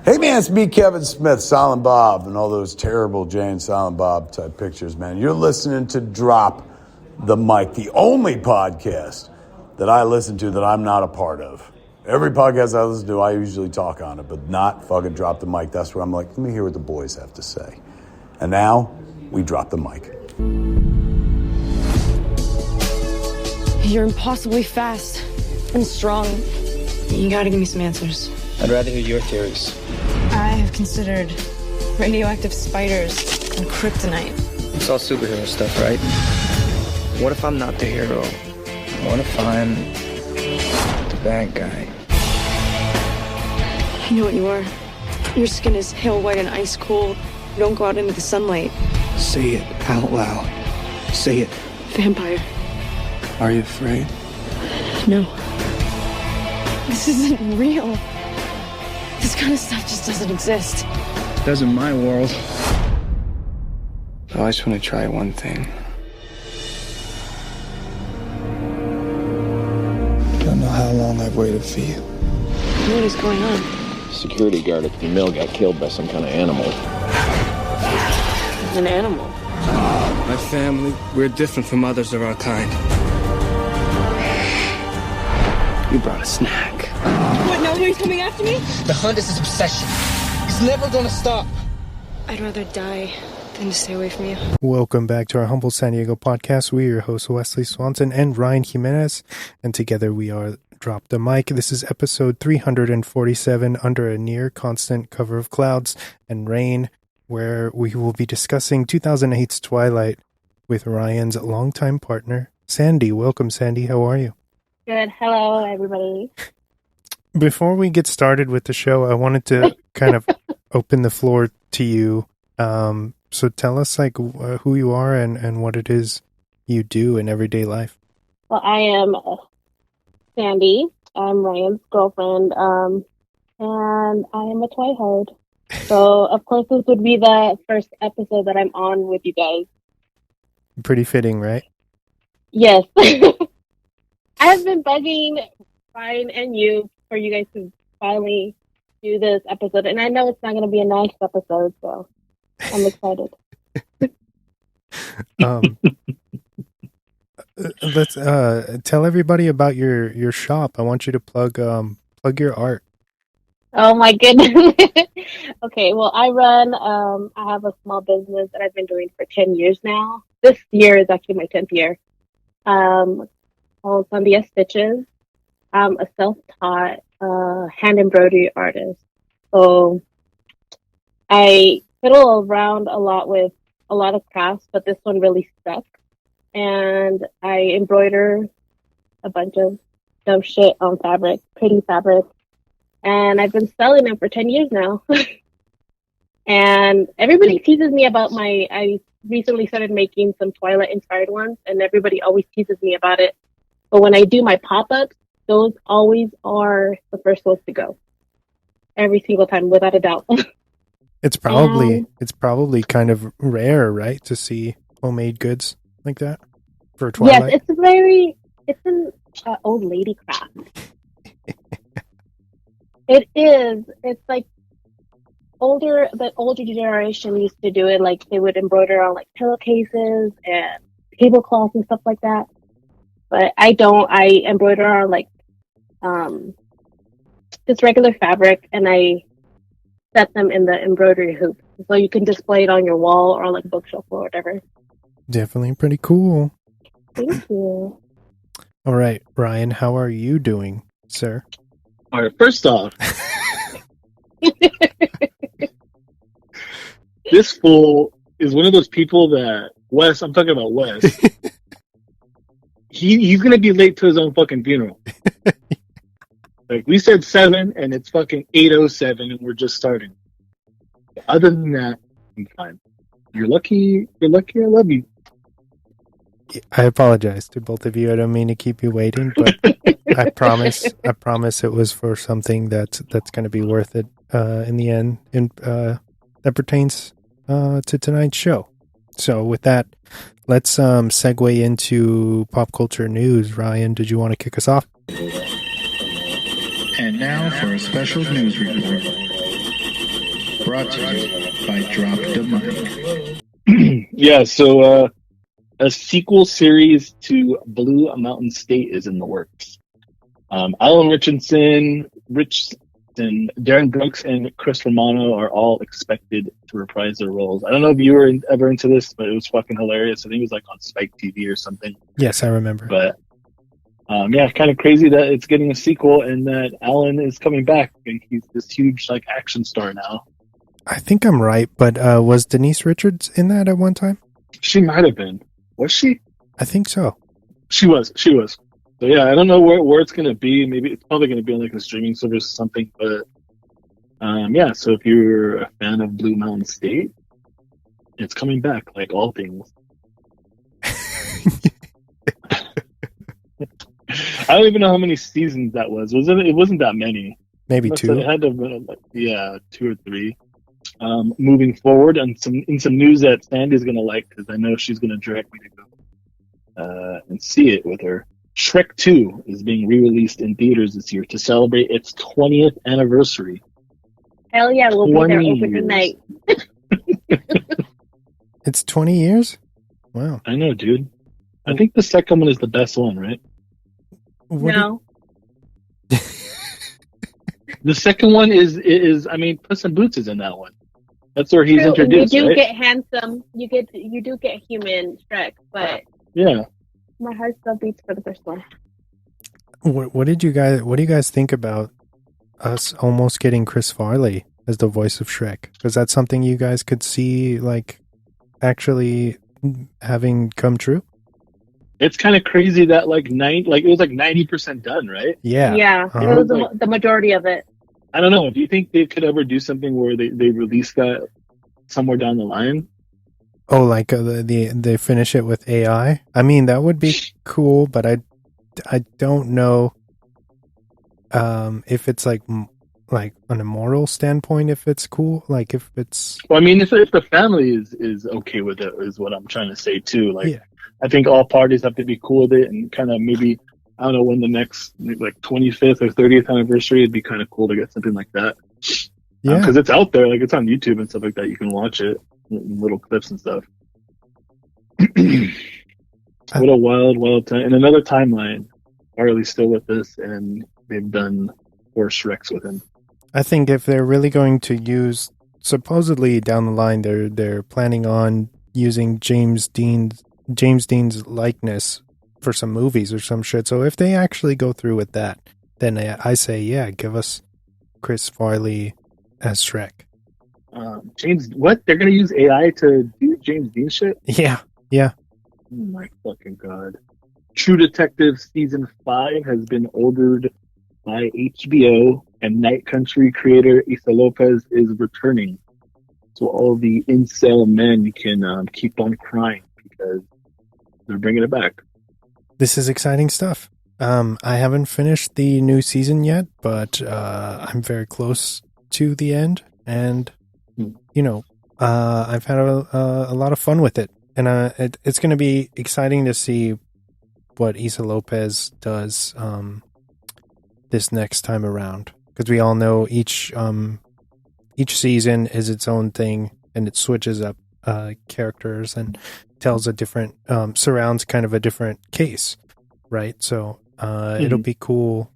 Hey man, it's me, Kevin Smith, Silent Bob, and all those terrible Jay and Silent Bob type pictures, man. You're listening to Drop the Mic, the only podcast that I listen to that I'm not a part of. Every podcast I listen to, I usually talk on it, but not fucking Drop the Mic. That's where I'm like, let me hear what the boys have to say. And now, we drop the mic. You're impossibly fast and strong. You gotta give me some answers. I'd rather hear your theories. I have considered radioactive spiders and kryptonite. It's all superhero stuff, right? What if I'm not the hero? What if I'm the bad guy? I know what you are. Your skin is pale white and ice cold. You don't go out into the sunlight. Say it out loud. Say it. Vampire. Are you afraid? No. This isn't real. This kind of stuff just doesn't exist. It does in my world. I just want to try one thing. Don't know how long I've waited for you. What is going on? Security guard at the mill got killed by some kind of animal. An animal? My family, we're different from others of our kind. You brought a snack. What, now he's coming after me? The hunt is his obsession. He's never gonna stop. I'd rather die than to stay away from you. Welcome back to our humble San Diego podcast. We are your hosts, Wesley Swanson and Ryan Jimenez, and together we are Drop the Mic. This is episode 347, Under a Near Constant Cover of Clouds and Rain, where we will be discussing 2008's Twilight with Ryan's longtime partner, Sandy. Welcome, Sandy. How are you? Good. Hello, everybody. Before we get started with the show, I wanted to kind of open the floor to you. So tell us who you are and what it is you do in everyday life. Well, I am Sandy. I'm Ryan's girlfriend, and I am a Twihard. So, of course, this would be the first episode that I'm on with you guys. Pretty fitting, right? Yes. I've been bugging Ryan and you for you guys to finally do this episode, and I know it's not going to be a nice episode, so I'm excited. Let's tell everybody about your shop. I want you to plug your art. Oh my goodness. Okay, well, I have a small business that I've been doing for 10 years now. This year is actually my 10th year. Called Sandia Stitches. I'm a self-taught hand embroidery artist. So I fiddle around a lot with a lot of crafts, but this one really stuck. And I embroider a bunch of dumb shit on fabric, pretty fabric. And I've been selling them for 10 years now. And everybody teases me about I recently started making some Twilight inspired ones, and everybody always teases me about it. But when I do my pop-ups, those always are the first ones to go. Every single time, without a doubt. It's probably kind of rare, right, to see homemade goods like that for Twilight? Yes, it's an old lady craft. It is. It's like the older generation used to do it. Like they would embroider on like pillowcases and tablecloths and stuff like that. But I don't. I embroider on like just regular fabric, and I set them in the embroidery hoop, so you can display it on your wall or like bookshelf or whatever. Definitely pretty cool. Thank you. All right, Ryan, how are you doing, sir? All right, first off, this fool is one of those people that I'm talking about Wes. He's going to be late to his own fucking funeral. Like, we said 7, and it's fucking 8:07, and we're just starting. Other than that, I'm fine. You're lucky I love you. I apologize to both of you. I don't mean to keep you waiting, but I promise it was for something that's going to be worth it in the end, and that pertains to tonight's show. So with that, let's segue into pop culture news. Ryan, did you want to kick us off? And now for a special news report. Brought to you by Drop the Mic. Yeah, so a sequel series to Blue Mountain State is in the works. Alan Richardson, Darren Brooks, and Chris Romano are all expected to reprise their roles. I don't know if you were ever into this, but it was fucking hilarious. I think it was like on Spike TV or something. Yes, I remember. But yeah, kind of crazy that it's getting a sequel and that Alan is coming back and he's this huge like action star now. I think I'm right, but was Denise Richards in that at one time? She might have been. Was she? I think so. She was. So yeah, I don't know where it's gonna be. Maybe it's probably gonna be on like a streaming service or something. But yeah. So if you're a fan of Blue Mountain State, it's coming back, like all things. I don't even know how many seasons that was. It wasn't that many. Maybe two. It had to have been like, 2 or 3. Moving forward, and in some news that Sandy's gonna like, because I know she's gonna direct me to go and see it with her. Shrek 2 is being re-released in theaters this year to celebrate its 20th anniversary. Hell yeah, we'll be there open night. It's 20 years? Wow. I know, dude. I think the second one is the best one, right? No. The second one is I mean, Puss in Boots is in that one. That's where he's introduced. You do right? get handsome. You do get human Shrek, but yeah, my heart still beats for the first one. What do you guys think about us almost getting Chris Farley as the voice of Shrek? Is that something you guys could see like actually having come true? It's kind of crazy that it was like 90% done, right? Yeah. Yeah, Uh-huh. it was the majority of it. I don't know. Do you think they could ever do something where they release that somewhere down the line? Oh, like they finish it with AI? I mean, that would be cool, but I don't know if it's like on a moral standpoint, if it's cool, like if it's. Well, I mean, if the family is okay with it, is what I'm trying to say too. Like, yeah. I think all parties have to be cool with it, and kind of maybe, I don't know, when the next like 25th or 30th anniversary, it'd be kind of cool to get something like that. Yeah, because it's out there, like it's on YouTube and stuff like that. You can watch it, little clips and stuff. What a wild time! In another timeline, Harley's still with us, and they've done 4 Shreks with him. I think if they're really going to use, supposedly down the line, they're planning on using James Dean's likeness for some movies or some shit. So if they actually go through with that, then I say, yeah, give us Chris Farley as Shrek. James, what? They're gonna use AI to do James Dean shit? Yeah. Oh my fucking god! True Detective season 5 has been ordered by HBO, and Night Country creator Issa Lopez is returning, so all the incel men can keep on crying because they're bringing it back. This is exciting stuff. I haven't finished the new season yet, but I'm very close to the end, and I've had a lot of fun with it, and it's going to be exciting to see what Issa Lopez does this next time around, because we all know each season is its own thing, and it switches up characters and tells a different surrounds kind of a different case, right? So it'll be cool.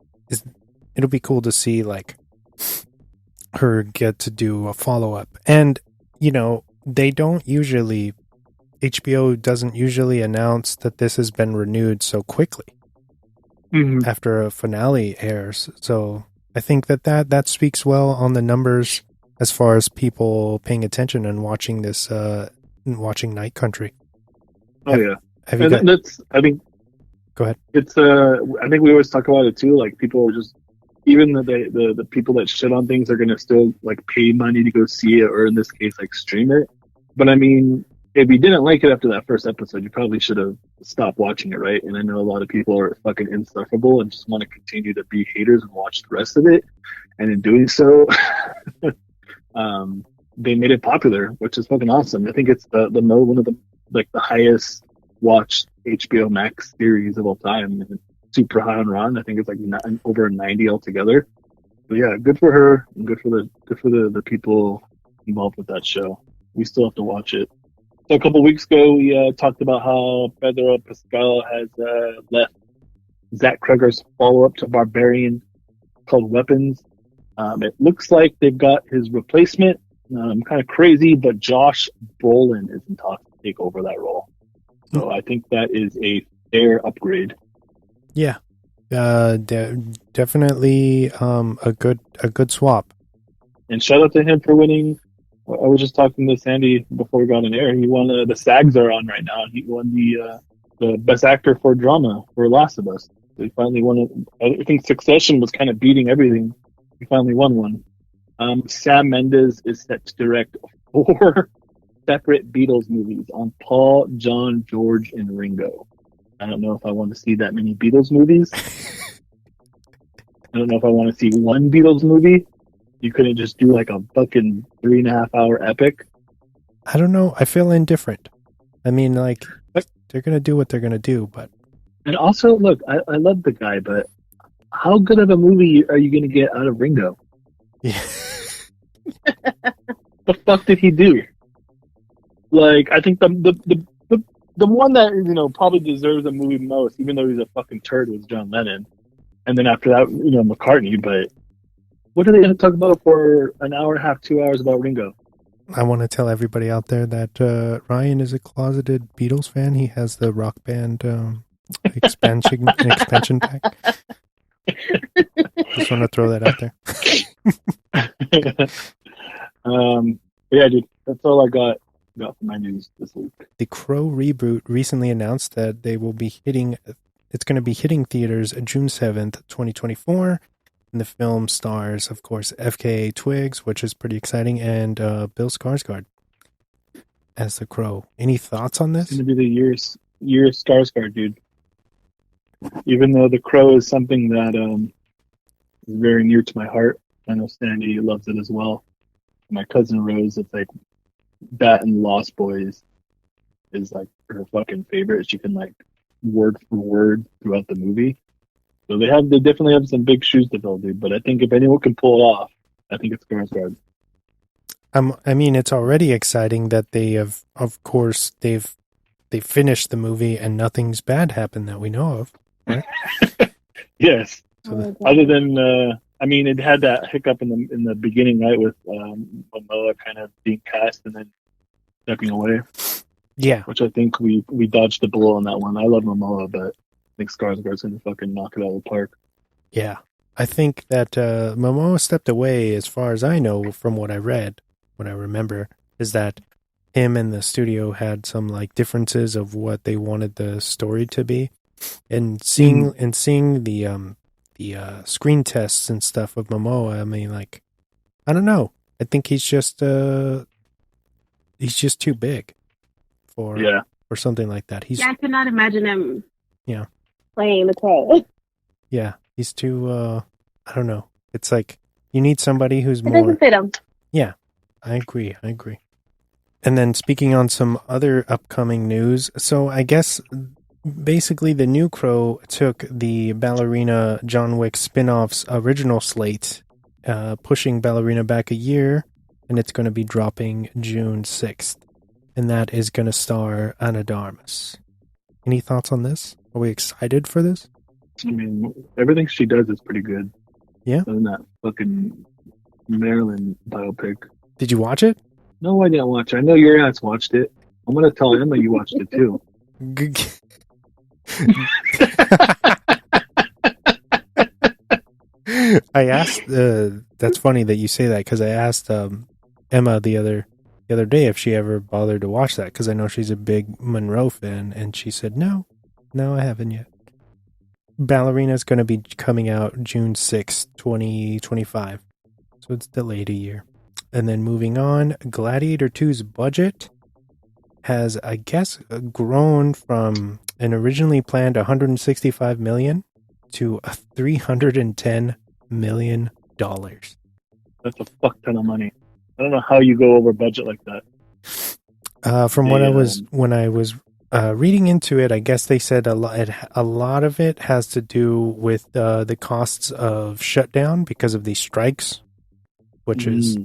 It'll be cool to see like her get to do a follow-up, and HBO doesn't usually announce that this has been renewed so quickly after a finale airs. So I think that speaks well on the numbers as far as people paying attention and watching this, watching Night Country. Oh yeah, have you got? I think. Go ahead. It's I think we always talk about it too. Like people are just, even the people that shit on things are gonna still like pay money to go see it, or in this case like stream it. But I mean, if you didn't like it after that first episode, you probably should have stopped watching it, right? And I know a lot of people are fucking insufferable and just want to continue to be haters and watch the rest of it. And in doing so, they made it popular, which is fucking awesome. I think it's one of the highest watched HBO Max series of all time. It's super high on Rotten. I think it's like over 90 altogether. But yeah, good for her, and good for the people involved with that show. We still have to watch it. So a couple weeks ago, we talked about how Pedro Pascal has left Zach Cregger's follow-up to Barbarian called Weapons. It looks like they've got his replacement. Kind of crazy, but Josh Brolin is in talks to take over that role. So I think that is a fair upgrade. Yeah, definitely a good swap. And shout out to him for winning. I was just talking to Sandy before we got on air. He won the SAGs are on right now. He won the Best Actor for Drama for Last of Us. So he finally won it. I think Succession was kind of beating everything. He finally won one. Sam Mendes is set to direct 4 separate Beatles movies on Paul, John, George, and Ringo. I don't know if I want to see that many Beatles movies. I don't know if I want to see one Beatles movie. You couldn't just do like a fucking 3.5 hour epic. I don't know. I feel indifferent. I mean, like, they're going to do what they're going to do, but... And also, look, I love the guy, but how good of a movie are you going to get out of Ringo? Yeah. The fuck did he do? Like, I think the one that, you know, probably deserves a movie most, even though he's a fucking turd, was John Lennon. And then after that, you know, McCartney. But what are they going to talk about for an hour and a half, 2 hours about Ringo? I want to tell everybody out there that Ryan is a closeted Beatles fan. He has the Rock Band expansion pack. Just want to throw that out there. Yeah, dude, that's all I got for my news this week. The Crow reboot recently announced that they will be it's going to be hitting theaters June 7th, 2024. And the film stars, of course, FKA Twigs, which is pretty exciting, and Bill Skarsgård as the Crow. Any thoughts on this? It's going to be the year Skarsgård, dude. Even though the Crow is something that is very near to my heart, I know Sandy loves it as well. My cousin Rose, it's like that and Lost Boys is like her fucking favorite. She can like word for word throughout the movie. So they definitely have some big shoes to fill, dude. But I think if anyone can pull it off, I think it's Skarsgård. I mean, it's already exciting that they have, of course, they finished the movie and nothing's bad happened that we know of. Right? Yes. Other than, I mean, it had that hiccup in the beginning, right, with Momoa kind of being cast and then stepping away. Yeah. Which I think we dodged the bullet on that one. I love Momoa, but I think Skarsgård's going to fucking knock it out of the park. Yeah. I think that Momoa stepped away, as far as I know, from what I read, what I remember, is that him and the studio had some like differences of what they wanted the story to be. And seeing the screen tests and stuff of Momoa, I mean, like, I don't know. I think he's just too big for something like that. I could not imagine him. Yeah. Playing the Crow. Yeah, he's too. I don't know. It's like you need somebody who's more. It doesn't fit him. Yeah, I agree. And then speaking on some other upcoming news, so I guess basically the new Crow took the Ballerina John Wick spin-off's original slate, pushing Ballerina back a year, and it's going to be dropping June 6th. And that is going to star Ana de Armas. Any thoughts on this? Are we excited for this? I mean, everything she does is pretty good. Yeah? Other than that fucking Marilyn biopic. Did you watch it? No, I didn't watch it. I know your ass watched it. I'm going to tell Emma you watched it too. I asked, that's funny that you say that, because I asked Emma the other day if she ever bothered to watch that, because I know she's a big Monroe fan, and she said, no, I haven't yet. Ballerina's going to be coming out June 6th, 2025, so it's delayed a year. And then moving on, Gladiator 2's budget has, I guess, grown from an originally planned $165 million to $310 million. That's a fuck ton of money. I don't know how you go over budget like that. When I was reading into it, I guess they said a lot of it has to do with the costs of shutdown because of these strikes, which is,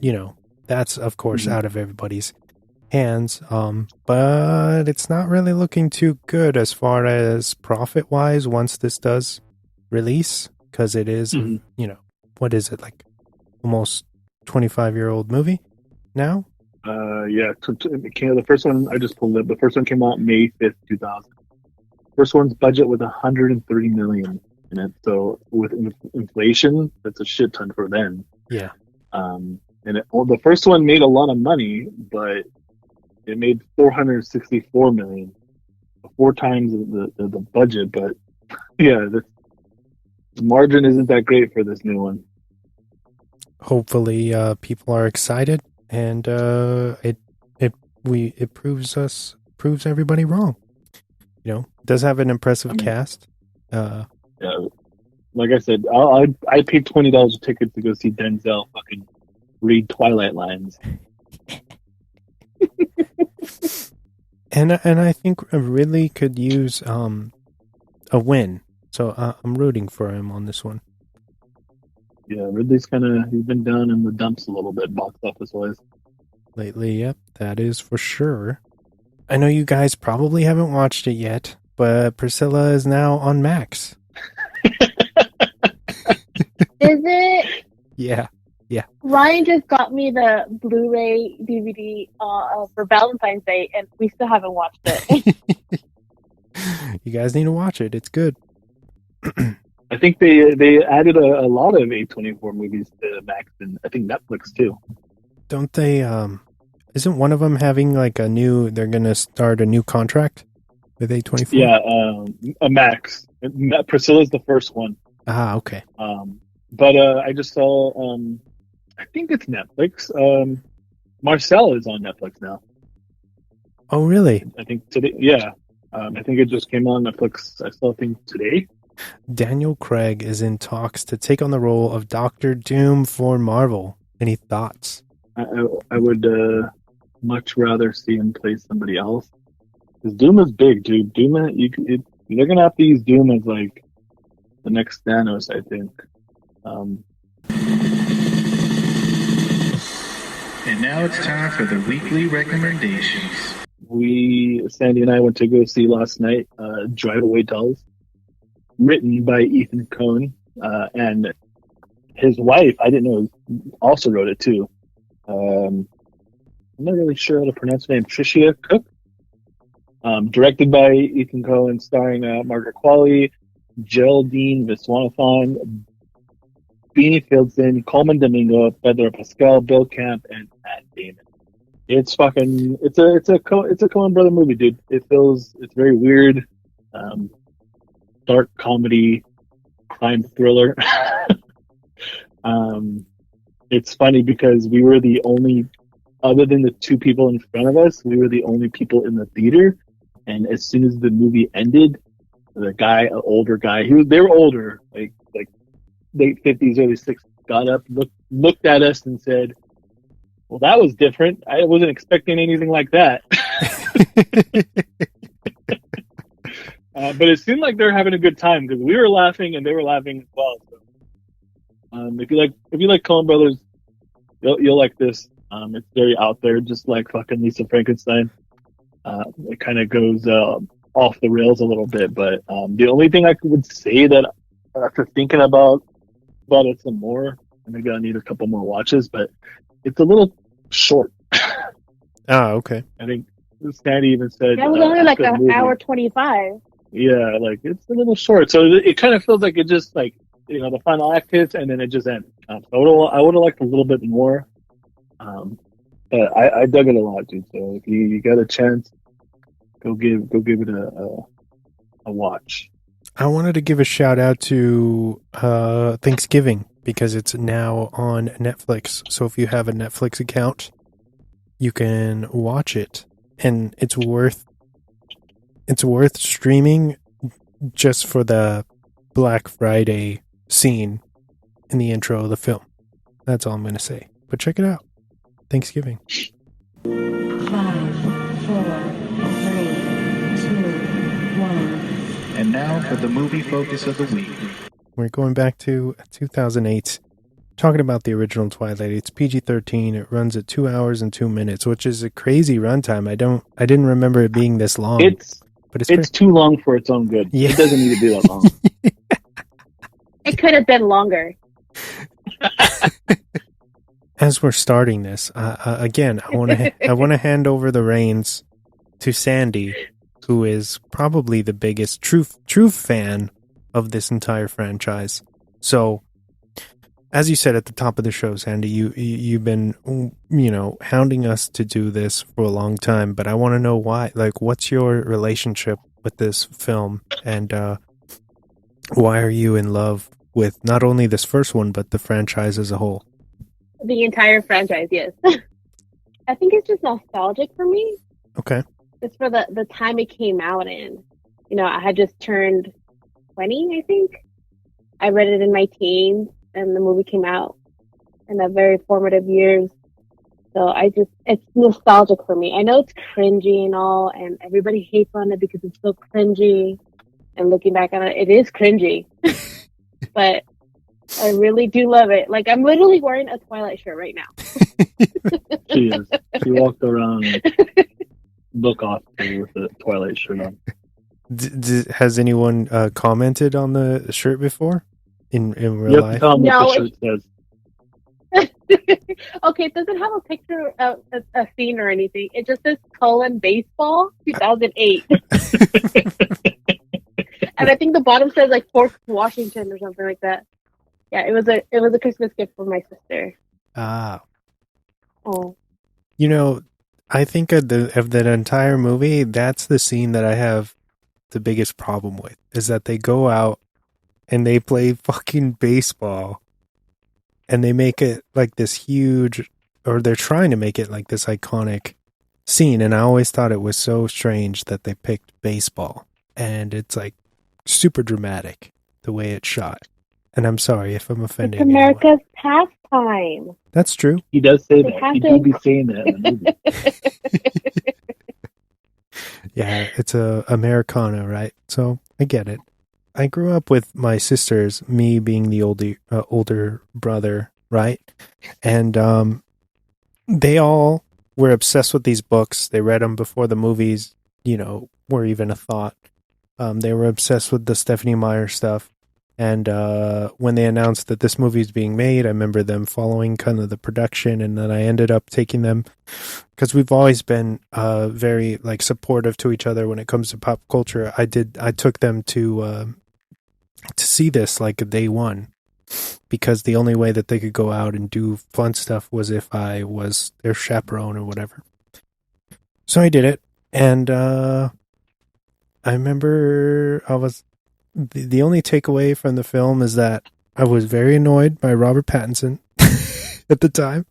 that's of course out of everybody's hands. But it's not really looking too good as far as profit wise once this does release, because it is, what is it, like almost 25-year-old movie now? Yeah. The first one, I just pulled it. The first one came out May 5th, 2000. First one's budget was $130 million in it. So with inflation, that's a shit ton for then. Yeah. The first one made a lot of money, but it made $464 million, 4 times the budget. But yeah, the margin isn't that great for this new one. Hopefully, people are excited, and it proves everybody wrong. It does have an impressive cast. Yeah, like I said, I paid $20 a ticket to go see Denzel fucking read Twilight lines. and I think Ridley could use a win. So I'm rooting for him on this one. Yeah, Ridley's he's been down in the dumps a little bit, box office wise. Lately, yep, that is for sure. I know you guys probably haven't watched it yet, but Priscilla is now on Max. Is it? Yeah. Ryan just got me the Blu-ray DVD for Valentine's Day, and we still haven't watched it. You guys need to watch it. It's good. I think they added a lot of A24 movies to Max, and I think Netflix too. Don't they? Isn't one of them having like they're going to start a new contract with A24? Yeah, a Max. Priscilla's the first one. Ah, okay. But I just saw, I think it's Netflix. Marcel is on Netflix now. Oh, really? I think today, yeah. I think it just came on Netflix, I still think today. Daniel Craig is in talks to take on the role of Doctor Doom for Marvel. Any thoughts? I would much rather see him play somebody else. Because Doom is big, dude. Doom, they're going to have to use Doom as like the next Thanos, I think. And now it's time for the weekly recommendations. Sandy and I went to go see last night Drive Away Dolls, written by Ethan Coen, and his wife, I didn't know, also wrote it too. I'm not really sure how to pronounce her name, Tricia Cook. Directed by Ethan Coen, starring Margaret Qualley, Geraldine Viswanathan, Beanie Fieldson, Coleman Domingo, Pedro Pascal, Bill Camp, and Matt Damon. It's a Coen brother movie, dude. It's very weird, dark comedy, crime thriller. It's funny because we were the only, other than the 2 people in front of us, we were the only people in the theater. And as soon as the movie ended, the guy, an older guy, they were older, like late 50s, early 60s, got up, looked at us and said, "Well, that was different. I wasn't expecting anything like that." But it seemed like they were having a good time because we were laughing and they were laughing as well. So, if you like Coen Brothers, you'll like this. It's very out there, just like fucking Lisa Frankenstein. It kind of goes off the rails a little bit, but the only thing I would say that after thinking about it some more, and maybe I need a couple more watches, but it's a little short. Okay. I think Sandy even said that was only like an hour 25. Yeah, like it's a little short, so it kind of feels like it just like the final act hits and then it just ends. So I would have liked a little bit more, but I dug it a lot, dude. So if you got a chance, go give it a watch. I wanted to give a shout out to Thanksgiving because it's now on Netflix. So if you have a Netflix account, you can watch it, and it's worth streaming just for the Black Friday scene in the intro of the film. That's all I'm going to say. But check it out. Thanksgiving. 5, 4, 3, 2, 1. And now for the movie focus of the week. We're going back to 2008. talking about the original Twilight, it's PG-13. It runs at 2 hours and 2 minutes, which is a crazy runtime. I didn't remember it being this long. But it's too long for its own good. Yeah. It doesn't need to be that long. It could have been longer. As we're starting this, again, I want to hand over the reins to Sandy, who is probably the biggest true fan of this entire franchise. So, as you said at the top of the show, Sandy, you've been, hounding us to do this for a long time, but I want to know why. Like, what's your relationship with this film, and why are you in love with not only this first one, but the franchise as a whole? The entire franchise, yes. I think it's just nostalgic for me. Okay. It's for the time it came out in. I had just turned 20, I think. I read it in my teens, and the movie came out in the very formative years. So it's nostalgic for me. I know it's cringy and all, and everybody hates on it because it's so cringy. And looking back on it, it is cringy. But I really do love it. Like, I'm literally wearing a Twilight shirt right now. She is. She walked around look off with the Twilight shirt on. Has anyone commented on the shirt before in real life? No. The shirt says. Okay, it doesn't have a picture of a scene or anything. It just says Cullen Baseball 2008. And I think the bottom says like Fort Washington or something like that. Yeah, it was a Christmas gift for my sister. Ah. Oh. I think of that entire movie, that's the scene that I have the biggest problem with, is that they go out and they play fucking baseball and they make it like this huge, or they're trying to make it like this iconic scene. And I always thought it was so strange that they picked baseball, and it's like super dramatic the way it's shot. And I'm sorry if I'm offending It's America's pastime. That's true. He does say that. He do be saying that in the movie. Yeah, it's a Americana, right? So I get it. I grew up with my sisters, me being the older brother, right? And they all were obsessed with these books. They read them before the movies, were even a thought. They were obsessed with the Stephenie Meyer stuff. And when they announced that this movie is being made, I remember them following kind of the production, and then I ended up taking them, because we've always been very like supportive to each other when it comes to pop culture. I took them to see this like day one, because the only way that they could go out and do fun stuff was if I was their chaperone or whatever. So I did it, and I remember the only takeaway from the film is that I was very annoyed by Robert Pattinson at the time,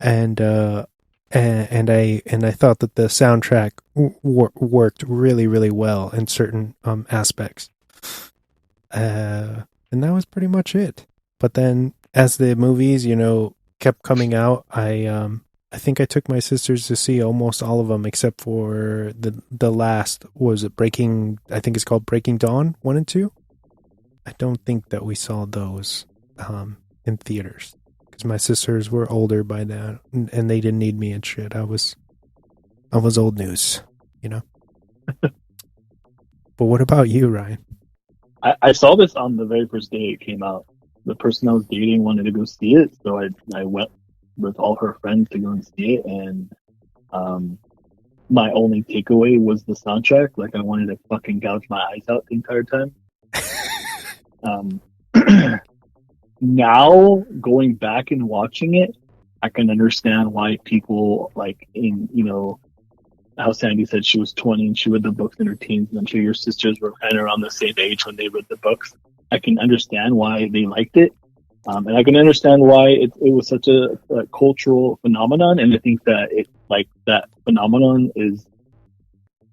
and I thought that the soundtrack worked really, really well in certain aspects, and that was pretty much it. But then, as the movies, kept coming out, I think I took my sisters to see almost all of them except for the last. Was it Breaking? I think it's called Breaking Dawn 1 and 2. I don't think that we saw those in theaters, because my sisters were older by then and they didn't need me and shit. I was old news, But what about you, Ryan? I saw this on the very first day it came out. The person I was dating wanted to go see it, so I went with all her friends to go and see it, and my only takeaway was the soundtrack. Like, I wanted to fucking gouge my eyes out the entire time. Now, going back and watching it, I can understand why people, like, how Sandy said she was 20 and she read the books in her teens, and I'm sure your sisters were kind of around the same age when they read the books. I can understand why they liked it. And I can understand why it was such a cultural phenomenon, and I think that that phenomenon is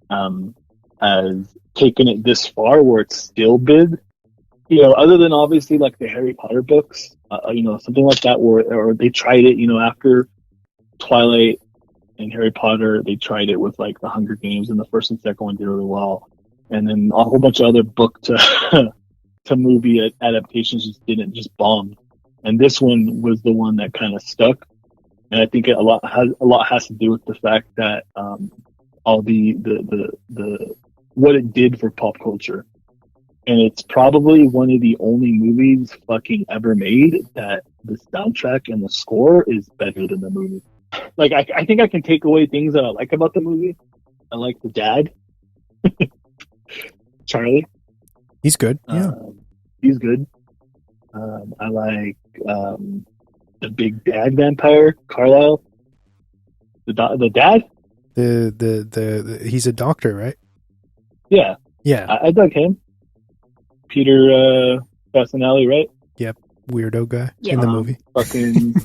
has taken it this far where it's still big. Other than obviously like the Harry Potter books, something like that, or they tried it, after Twilight and Harry Potter, they tried it with like the Hunger Games, and the first and second one did really well, and then a whole bunch of other book to movie adaptations just bombed. and this one was the one that kind of stuck. And I think a lot has to do with the fact that all the what it did for pop culture. And it's probably one of the only movies fucking ever made that the soundtrack and the score is better than the movie. Like, I think I can take away things that I like about the movie. I like the dad. Charlie. He's good. Yeah. He's good. I like the big dad vampire, Carlisle. The dad? The he's a doctor, right? Yeah. Yeah. I dug him. Peter Fasinelli, right? Yep. Weirdo guy Yeah. in the movie. Fucking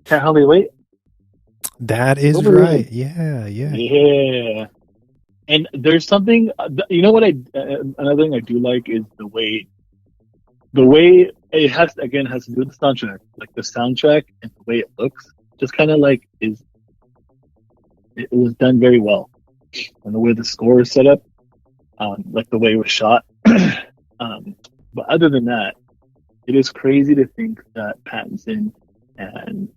can't hardly wait. That is Nobody right. really. Yeah. Yeah. And there's something, you know what? Another thing I do like is the way it has to do with the soundtrack. Like the soundtrack and the way it looks, just kind of like it was done very well, and the way the score is set up, like the way it was shot. But other than that, it is crazy to think that Pattinson and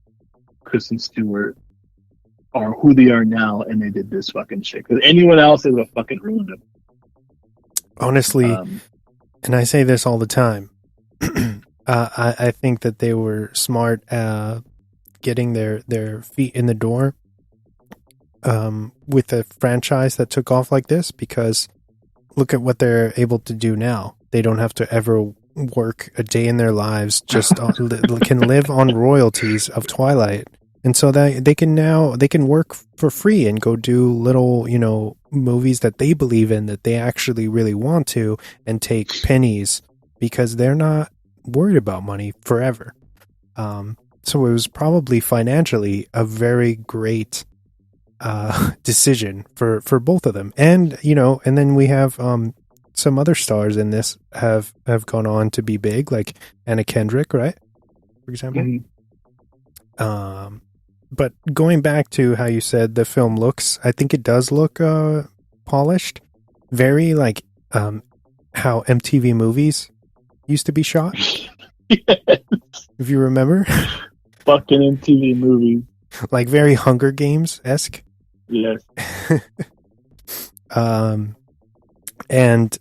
Kristen Stewart are who they are now, and they did this fucking shit. Because anyone else, they would have fucking ruined them. Honestly, and I say this all the time, I think that they were smart getting their feet in the door with a franchise that took off like this, because look at what they're able to do now. They don't have to ever work a day in their lives, just can live on royalties of Twilight. And so that they can work for free and go do little, movies that they believe in, that they actually really want to, and take pennies because they're not worried about money forever. So it was probably financially a very great decision for both of them. And, and then we have some other stars in this have gone on to be big, like Anna Kendrick, right? For example. Mm-hmm. But going back to how you said the film looks, I think it does look polished. Very like how MTV movies used to be shot. Yes. If you remember. Fucking MTV movies. Like very Hunger Games-esque. Yes. And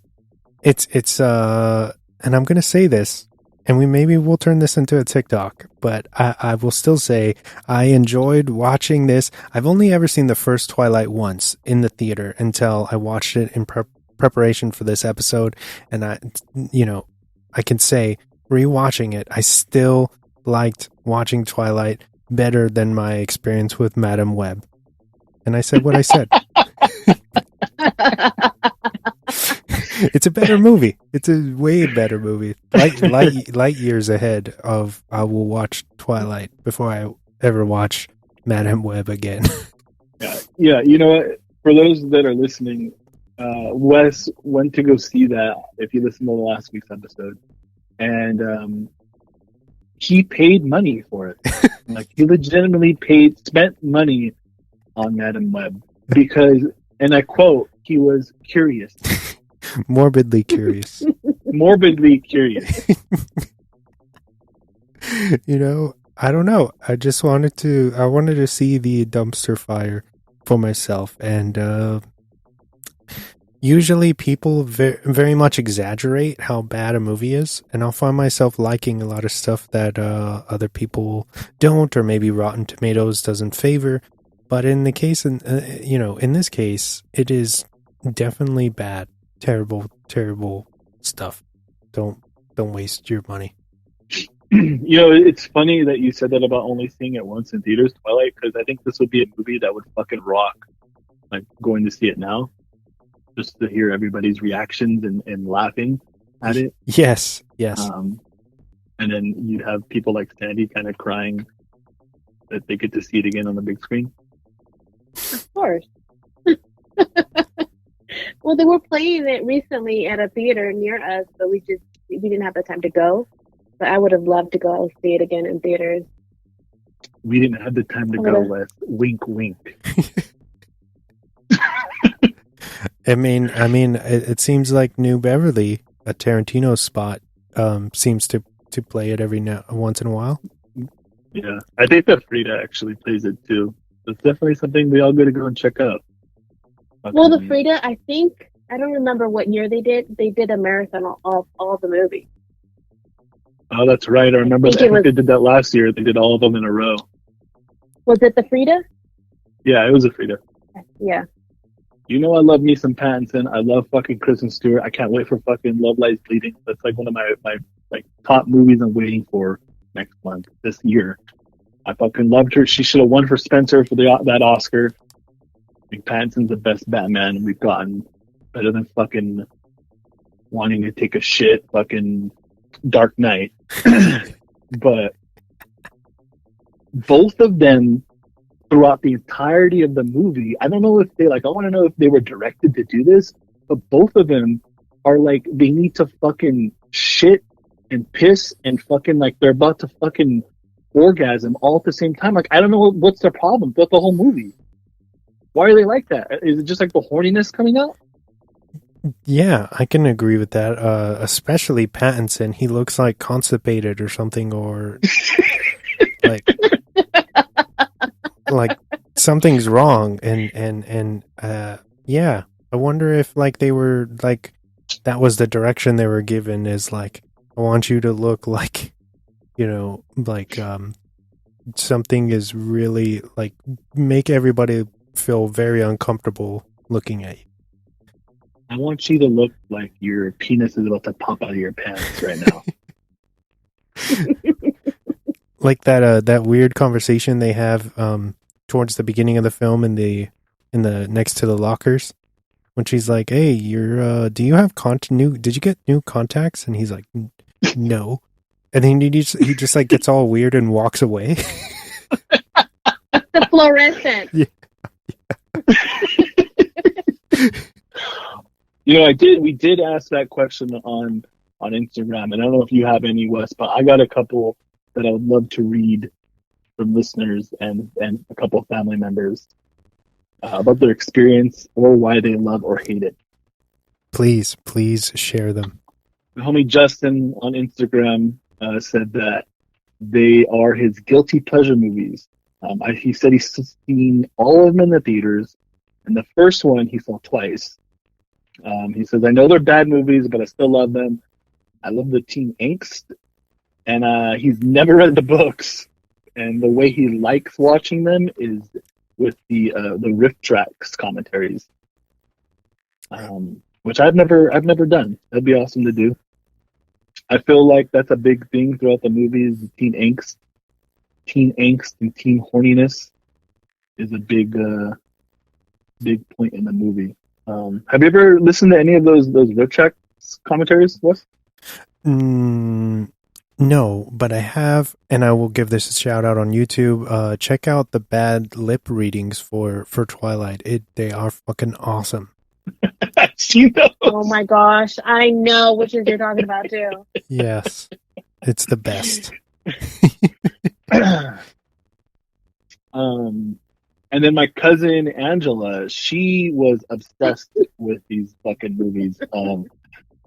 it's and I'm gonna say this, and we'll turn this into a TikTok, but I will still say I enjoyed watching this. I've only ever seen the first Twilight once in the theater until I watched it in preparation for this episode, and I can say rewatching it, I still liked watching Twilight better than my experience with Madame Web. And I said what I said. It's a better movie. It's a way better movie. Light years ahead of I will watch Twilight before I ever watch Madame Web again. Yeah. You know what? For those that are listening, Wes went to go see that, if you listen to the last week's episode. And he paid money for it. Like, he legitimately spent money on Madame Web because, and I quote, he was curious. Morbidly curious. Morbidly curious. I don't know. I wanted to see the dumpster fire for myself. And usually people very much exaggerate how bad a movie is. And I'll find myself liking a lot of stuff that other people don't, or maybe Rotten Tomatoes doesn't favor. But in the case, in this case, it is definitely bad. Terrible stuff. Don't waste your money. It's funny that you said that about only seeing it once in theaters, Twilight, because I think this would be a movie that would fucking rock. Like, going to see it now, just to hear everybody's reactions and laughing at it. Yes. And then you'd have people like Sandy kind of crying that they get to see it again on the big screen. Of course. Well, they were playing it recently at a theater near us, but we didn't have the time to go. But I would have loved to go see it again in theaters. We didn't have the time to go, Wes. Wink, wink. I mean, it seems like New Beverly, a Tarantino spot, seems to to play it once in a while. Yeah, I think that Frida actually plays it too. It's definitely something we all got to go and check out. Well, the Frida, I don't remember what year they did. They did a marathon of all the movies. Oh, that's right. I remember. I think they did that last year. They did all of them in a row. Was it the Frida? Yeah, it was a Frida. Yeah. You know, I love me some Pattinson. I love fucking Kristen Stewart. I can't wait for fucking Love Lies Bleeding. That's like one of my like top movies I'm waiting for next month, this year. I fucking loved her. She should have won for Spencer for that Oscar. I think Pattinson's the best Batman we've gotten. Better than fucking wanting to take a shit fucking Dark Knight. But both of them throughout the entirety of the movie, I don't know if I want to know if they were directed to do this, but both of them are like, they need to fucking shit and piss and fucking like they're about to fucking orgasm all at the same time. Like, I don't know what's their problem throughout the whole movie. Why are they like that? Is it just like the horniness coming out? Yeah, I can agree with that. Especially Pattinson. He looks like constipated or something, or like something's wrong. And yeah, I wonder if like they were like, that was the direction they were given, is like, I want you to look like, you know, like something is really like, make everybody feel very uncomfortable looking at you. I want you to look like your penis is about to pop out of your pants right now. Like that weird conversation they have towards the beginning of the film in the next to the lockers, when she's like, "Hey, do you have did you get new contacts?" And he's like, "No." And then he just like gets all weird and walks away. The fluorescent. Yeah. You know, we did ask that question on Instagram, and I don't know if you have any, Wes, but I got a couple that I would love to read from listeners and a couple of family members about their experience or why they love or hate it. Please share them. The homie Justin on Instagram said that they are his guilty pleasure movies. He said he's seen all of them in the theaters, and the first one he saw twice. He says, I know they're bad movies, but I still love them. I love the teen angst. And he's never read the books. And the way he likes watching them is with the riff tracks commentaries, which I've never done. That'd be awesome to do. I feel like that's a big thing throughout the movies. Teen angst and teen horniness is a big point in the movie. Have you ever listened to any of those riff track commentaries, Wes? No, but I have, and I will give this a shout out on YouTube. Check out the bad lip readings for Twilight. They are fucking awesome. I've seen those. Oh my gosh, I know which is you're talking about too. Yes, it's the best. And then my cousin Angela, she was obsessed with these fucking movies.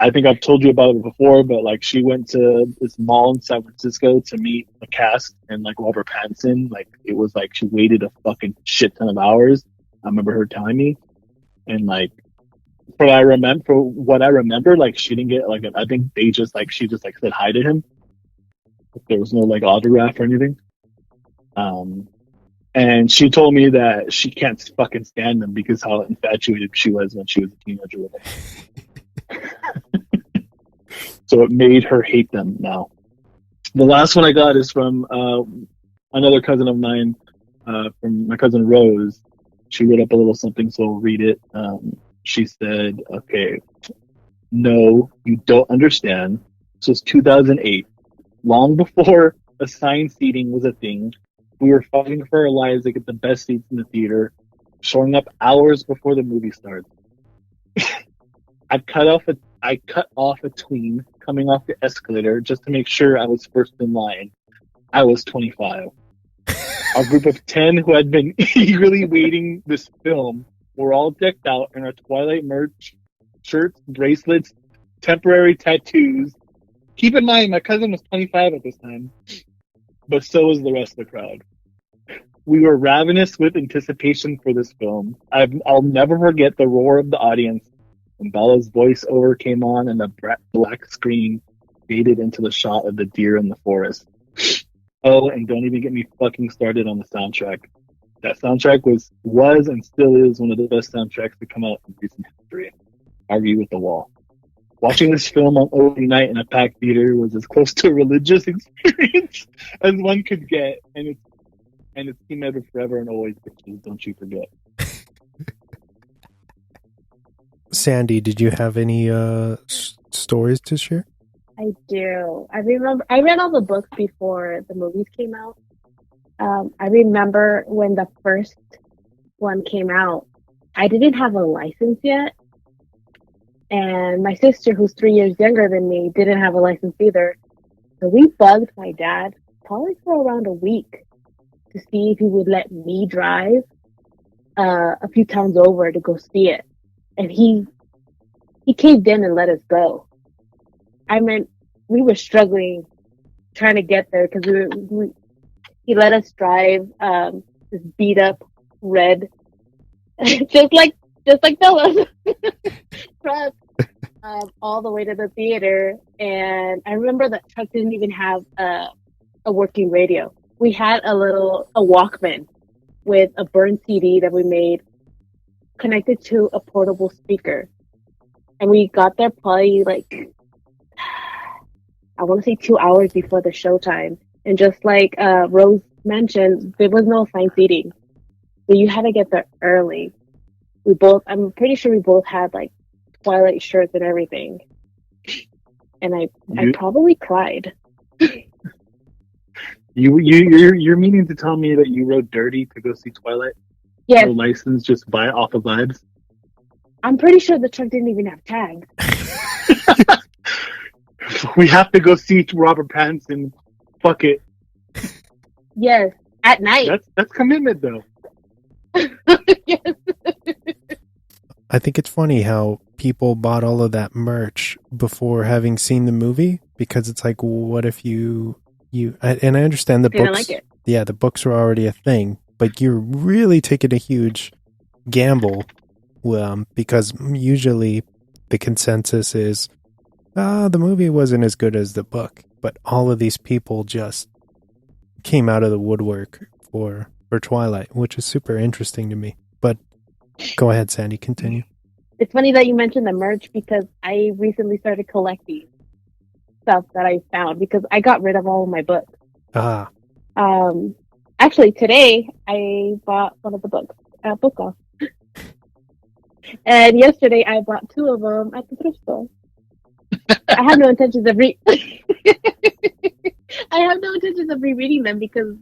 I think I've told you about it before, but like she went to this mall in San Francisco to meet the cast and like Robert Pattinson. Like it was like she waited a fucking shit ton of hours. I remember her telling me, and like for what I remember, like she didn't get like I think she just like said hi to him. There was no like autograph or anything. And she told me that she can't fucking stand them because how infatuated she was when she was a teenager with them. So it made her hate them now. The last one I got is from another cousin of mine, from my cousin Rose. She wrote up a little something, so I'll read it. She said, okay, no, you don't understand. This was 2008. Long before assigned seating was a thing, we were fighting for our lives to get the best seats in the theater, showing up hours before the movie starts. I cut off a tween coming off the escalator just to make sure I was first in line. I was 25. Our group of 10 who had been eagerly waiting this film were all decked out in our Twilight merch, shirts, bracelets, temporary tattoos, Keep in mind, my cousin was 25 at this time, but so was the rest of the crowd. We were ravenous with anticipation for this film. I'll never forget the roar of the audience when Bella's voiceover came on and the black screen faded into the shot of the deer in the forest. Oh, and don't even get me fucking started on the soundtrack. That soundtrack was and still is one of the best soundtracks to come out in recent history. Argue with the wall. Watching this film on opening night in a packed theater was as close to a religious experience as one could get, and it's Team Edward forever and always, bitches, don't you forget. Sandy, did you have any stories to share? I do. I remember I read all the books before the movies came out. I remember when the first one came out, I didn't have a license yet. And my sister, who's 3 years younger than me, didn't have a license either. So we bugged my dad probably for around a week to see if he would let me drive a few towns over to go see it. And he caved in and let us go. I mean, we were struggling trying to get there because he let us drive this beat up red, just like Bella's truck, all the way to the theater. And I remember that truck didn't even have a working radio. We had a Walkman with a burned CD that we made connected to a portable speaker. And we got there probably like, I want to say 2 hours before the showtime. And just like Rose mentioned, there was no assigned seating. So you had to get there early. I'm pretty sure we both had like Twilight shirts and everything. And I probably cried. You're meaning to tell me that you rode dirty to go see Twilight? Yes. No license, just buy it off of vibes? I'm pretty sure the truck didn't even have tags. We have to go see Robert Pattinson. Fuck it. Yes, at night. That's commitment, though. Yes. I think it's funny how people bought all of that merch before having seen the movie, because it's like, what if and I understand the Didn't books. like it. Yeah, the books were already a thing, but you're really taking a huge gamble, because usually the consensus is, the movie wasn't as good as the book, but all of these people just came out of the woodwork for Twilight, which is super interesting to me. But go ahead, Sandy, continue. It's funny that you mentioned the merch because I recently started collecting stuff that I found because I got rid of all of my books. Actually, today I bought one of the books at Book Off. And yesterday I bought 2 of them at the thrift store. I have no intentions of rereading them because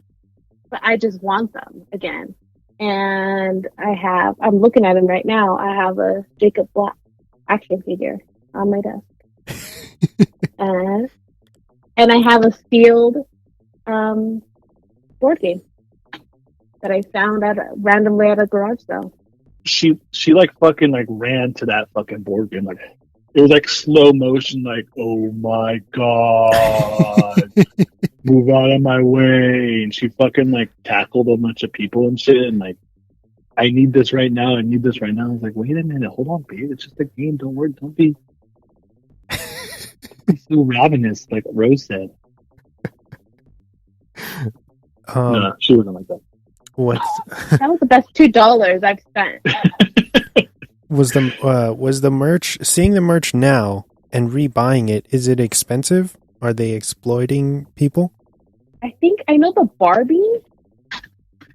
I just want them again. And I'm looking at them right now. I have a Jacob Black action figure on my desk. And I have a sealed board game that I found randomly at a garage sale. She like fucking like ran to that fucking board game. Like, it was like slow motion, like, oh my god, move out of my way. And she fucking like tackled a bunch of people and shit. And like, I need this right now. I need this right now. I was like, wait a minute, hold on, babe. It's just a game. Don't worry. Don't be so ravenous, like Rose said. No, she wasn't like that. That was the best $2 I've spent. Was the merch, seeing the merch now and rebuying it, is it expensive? Are they exploiting people? I know the Barbies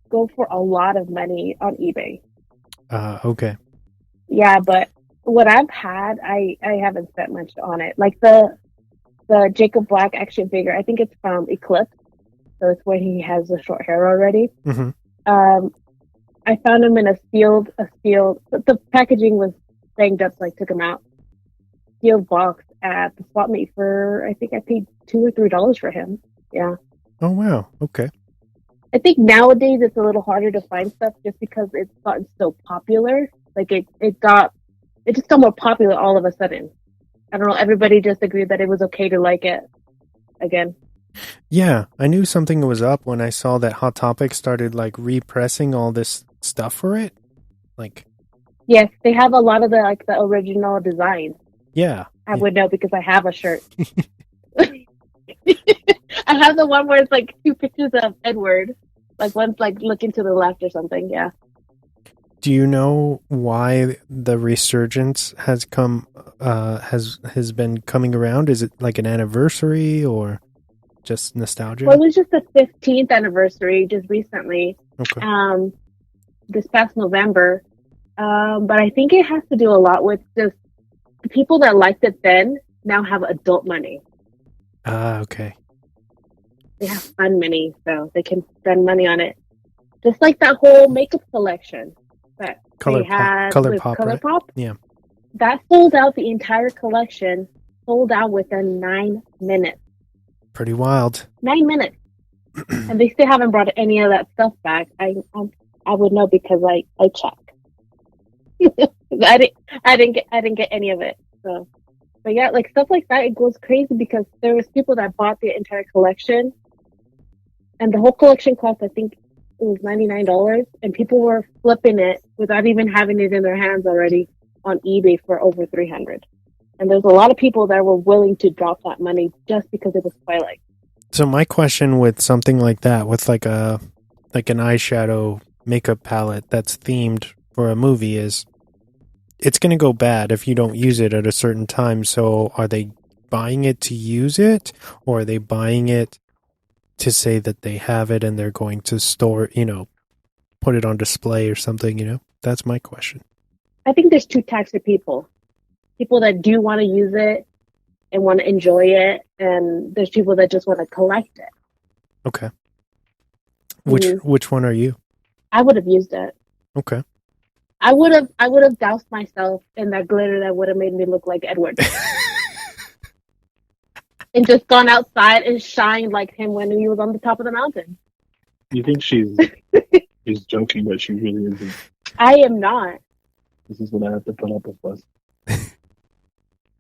go for a lot of money on eBay. Okay. Yeah, but what I've had, I haven't spent much on it. Like the Jacob Black action figure, I think it's from Eclipse, so it's where he has the short hair already. Mm-hmm. I found him in a sealed, but the packaging was banged up, so I took him out. Sealed box at the swap meet for, I think I paid $2 or $3 for him. Yeah. Oh wow. Okay. I think nowadays it's a little harder to find stuff just because it's gotten so popular. Like it just got more popular all of a sudden. I don't know, everybody just agreed that it was okay to like it again. Yeah, I knew something was up when I saw that Hot Topic started like repressing all this stuff for it. Like, yes, they have a lot of the original designs. Yeah. I would know because I have a shirt. I have the one where it's like 2 pictures of Edward. Like one's like looking to the left or something, yeah. Do you know why the resurgence has been coming around? Is it like an anniversary or just nostalgia? Well, it was just the 15th anniversary just recently. Okay. This past November. But I think it has to do a lot with just the people that liked it then now have adult money. Okay. They have fun money, so they can spend money on it. Just like that whole makeup collection that they had with ColourPop. Yeah. That sold out, the entire collection sold out within 9 minutes. Pretty wild. 9 minutes. And they still haven't brought any of that stuff back. I would know because I checked. I didn't get any of it. So, but yeah, like stuff like that, it goes crazy because there was people that bought the entire collection, and the whole collection cost, I think, it was $99, and people were flipping it without even having it in their hands already on eBay for over $300. And there's a lot of people that were willing to drop that money just because it was Twilight. So my question with something like that, with like an eyeshadow makeup palette that's themed for a movie, is it's going to go bad if you don't use it at a certain time. So are they buying it to use it, or are they buying it to say that they have it and they're going to store, put it on display or something, That's my question. I think there's 2 types of people. People that do want to use it and want to enjoy it, and there's people that just want to collect it. Okay. Which one are you? I would have used it. Okay. I would have doused myself in that glitter that would have made me look like Edward. And just gone outside and shined like him when he was on the top of the mountain. You think she's joking, but she really isn't. I am not. This is what I have to put up with us.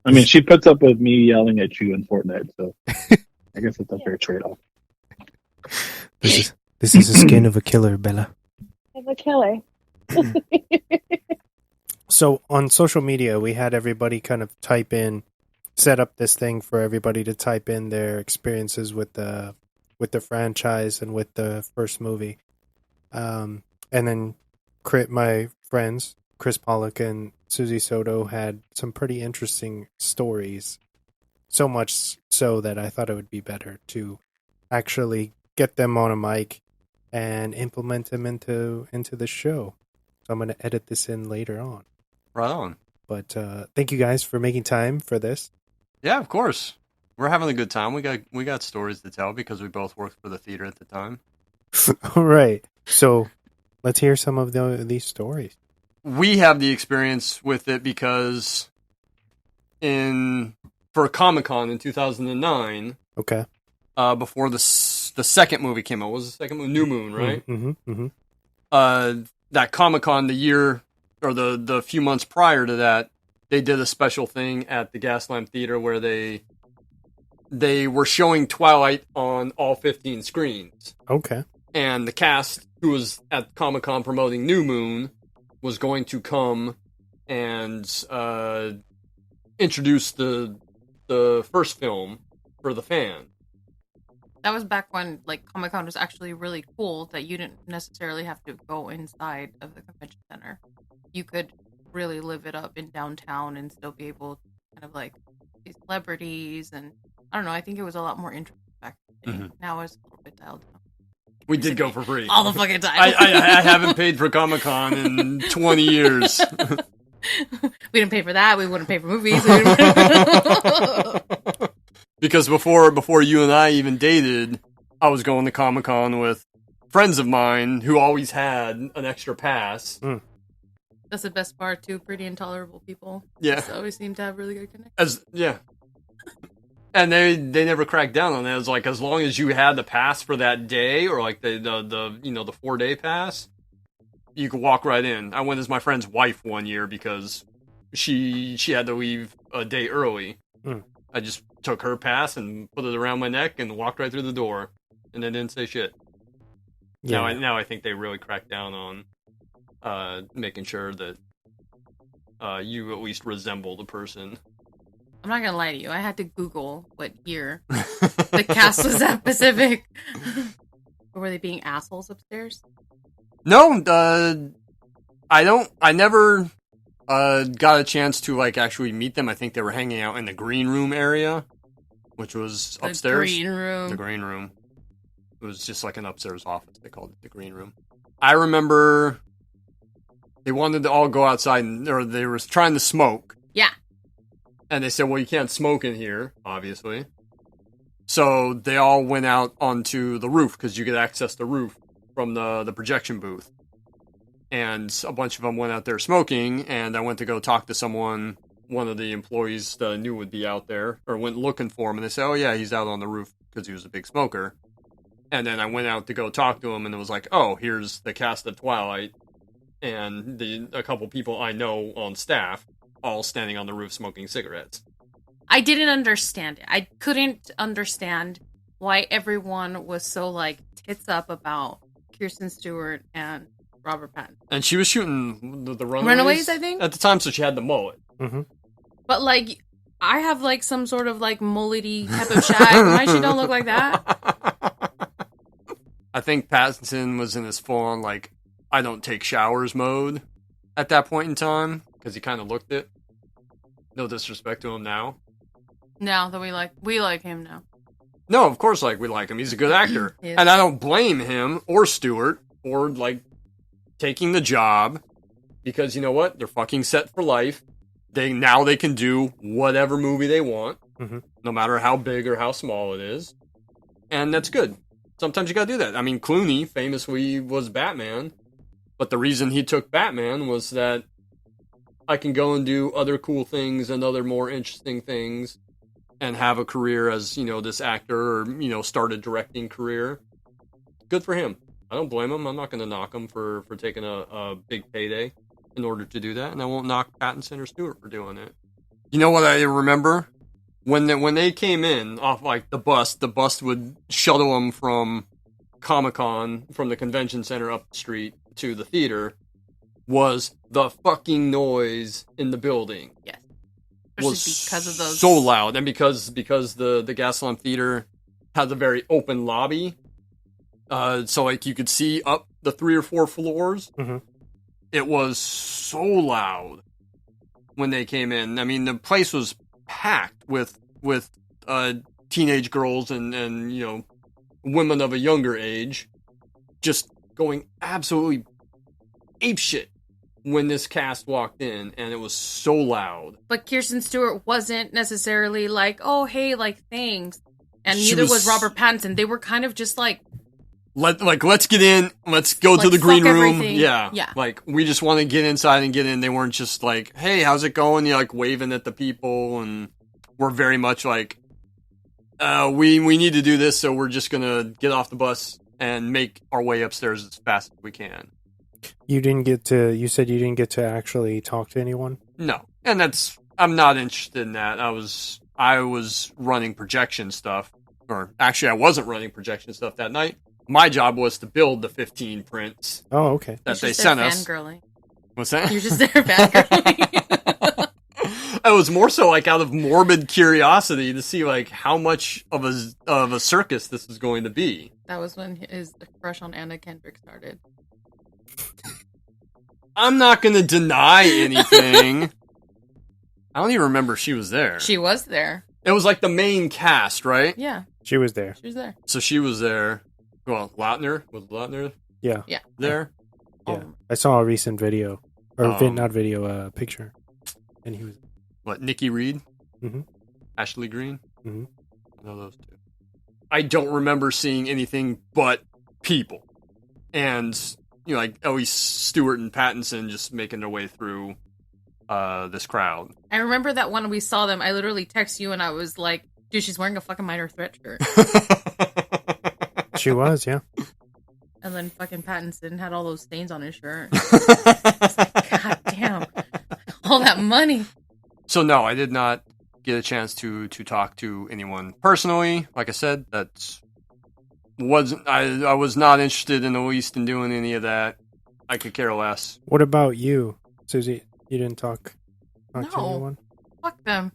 I mean, she puts up with me yelling at you in Fortnite, so I guess it's a fair trade-off. This is the skin of a killer, Bella. Of a killer. So on social media, we had everybody kind of set up this thing for everybody to type in their experiences with the franchise and with the first movie. And then my friends, Chris Pollock and Susie Soto, had some pretty interesting stories. So much so that I thought it would be better to actually get them on a mic and implement them into the show. So I'm going to edit this in later on. Right on. But thank you guys for making time for this. Yeah, of course. We're having a good time. We got stories to tell because we both worked for the theater at the time. All right. So let's hear some of these stories. We have the experience with it because for Comic-Con in 2009. Okay. Before the second movie came out. What was the second movie? New Moon, right? Mm-hmm, mm-hmm. That Comic-Con, the year or the few months prior to that, they did a special thing at the Gaslamp Theater where they were showing Twilight on all 15 screens. Okay. And the cast who was at Comic-Con promoting New Moon was going to come and introduce the first film for the fan. That was back when Comic-Con was actually really cool, that you didn't necessarily have to go inside of the convention center. You could really live it up in downtown and still be able to kind of see celebrities, and I don't know, I think it was a lot more interesting back then. Mm-hmm. Now it's a little bit dialed down. We did go for free. All the fucking time. I haven't paid for Comic-Con in 20 years. We didn't pay for that. We wouldn't pay for movies. Because before you and I even dated, I was going to Comic-Con with friends of mine who always had an extra pass. Mm. That's the best part, too. Pretty intolerable people. Yeah. Just always seem to have really good connections. And they never cracked down on that. It was as long as you had the pass for that day, or the 4-day pass, you could walk right in. I went as my friend's wife one year because she had to leave a day early. I just took her pass and put it around my neck and walked right through the door, and then didn't say shit. Yeah. Now I think they really cracked down on making sure that you at least resemble the person. I'm not gonna lie to you. I had to Google what year the cast was at Pacific. Or were they being assholes upstairs? No, I never got a chance to like actually meet them. I think they were hanging out in the green room area, which was upstairs. The green room. It was just like an upstairs office. They called it the green room. I remember they wanted to all go outside, or they were trying to smoke. Yeah. And they said, well, you can't smoke in here, obviously. So they all went out onto the roof, because you could access the roof from the projection booth. And a bunch of them went out there smoking, and I went to go talk to someone, one of the employees that I knew would be out there, or went looking for him, and they said, oh yeah, he's out on the roof because he was a big smoker. And then I went out to go talk to him, and it was like, oh, here's the cast of Twilight, and a couple people I know on staff, all standing on the roof smoking cigarettes. I didn't understand it. I couldn't understand why everyone was so, like, tits up about Kirsten Stewart and Robert Pattinson. And she was shooting the Runaways, I think? At the time, so she had the mullet. Mm-hmm. But, like, I have, like, some sort of, like, mullety type of shag. Why she don't look like that? I think Pattinson was in his full-on, like, I don't take showers mode at that point in time, because he kind of looked it. No disrespect to him now. Now that we like him now. No, of course, like, we like him. He's a good actor. And I don't blame him or Stewart for, like, taking the job, because you know what? They're fucking set for life. Now they can do whatever movie they want, no matter how big or how small it is. And that's good. Sometimes you gotta do that. I mean, Clooney famously was Batman, but the reason he took Batman was that I can go and do other cool things and other more interesting things and have a career as, you know, this actor, or, you know, start a directing career. Good for him. I don't blame him. I'm not going to knock him for taking a big payday in order to do that, and I won't knock Pattinson or Stewart for doing it. You know what I remember? When they came in off, like, the bus would shuttle them from Comic-Con, from the convention center up the street to the theater, was the fucking noise in the building. Yes. Was because of those, so loud, and because the Gaslamp Theater has a very open lobby, so like you could see up the 3 or 4 floors. It was so loud when they came in. I mean, the place was packed with teenage girls and you know, women of a younger age, just going absolutely apeshit when this cast walked in, and it was so loud. But Kirsten Stewart wasn't necessarily like, oh, hey, like, thanks. And neither was Robert Pattinson. They were kind of just like, let's get in, let's go like, to the green room. Everything. Yeah. Yeah. Like, we just want to get inside and get in. They weren't just like, hey, how's it going? You're like waving at the people, and we're very much like, we need to do this, so we're just gonna get off the bus and make our way upstairs as fast as we can. You said you didn't get to actually talk to anyone? No. And I'm not interested in that. I was running projection stuff, or actually I wasn't running projection stuff that night. My job was to build the 15 prints. Oh, okay. That they sent us. Fangirling. What's that? You're just there fangirling. It was more so like out of morbid curiosity to see like how much of a circus this is going to be. That was when his crush on Anna Kendrick started. I'm not going to deny anything. I don't even remember she was there. She was there. It was like the main cast, right? Yeah. She was there. She was there. So she was there. Well, Lautner? Was Lautner Yeah. there? Yeah. I saw a recent video. Or not video, picture. And he was... What, Nikki Reed? Mm-hmm. Ashley Greene? Mm-hmm. I know those two. I don't remember seeing anything but people. And, you know, like Ellie Stewart and Pattinson just making their way through this crowd. I remember that when we saw them, I literally texted you and I was like, dude, she's wearing a fucking Minor Threat shirt. She was, yeah. And then fucking Pattinson had all those stains on his shirt. Like, God damn. All that money. So no, I did not get a chance to talk to anyone personally. Like I said, I was not interested in the least in doing any of that. I could care less. What about you, Susie? You didn't talk to No. anyone? Fuck them.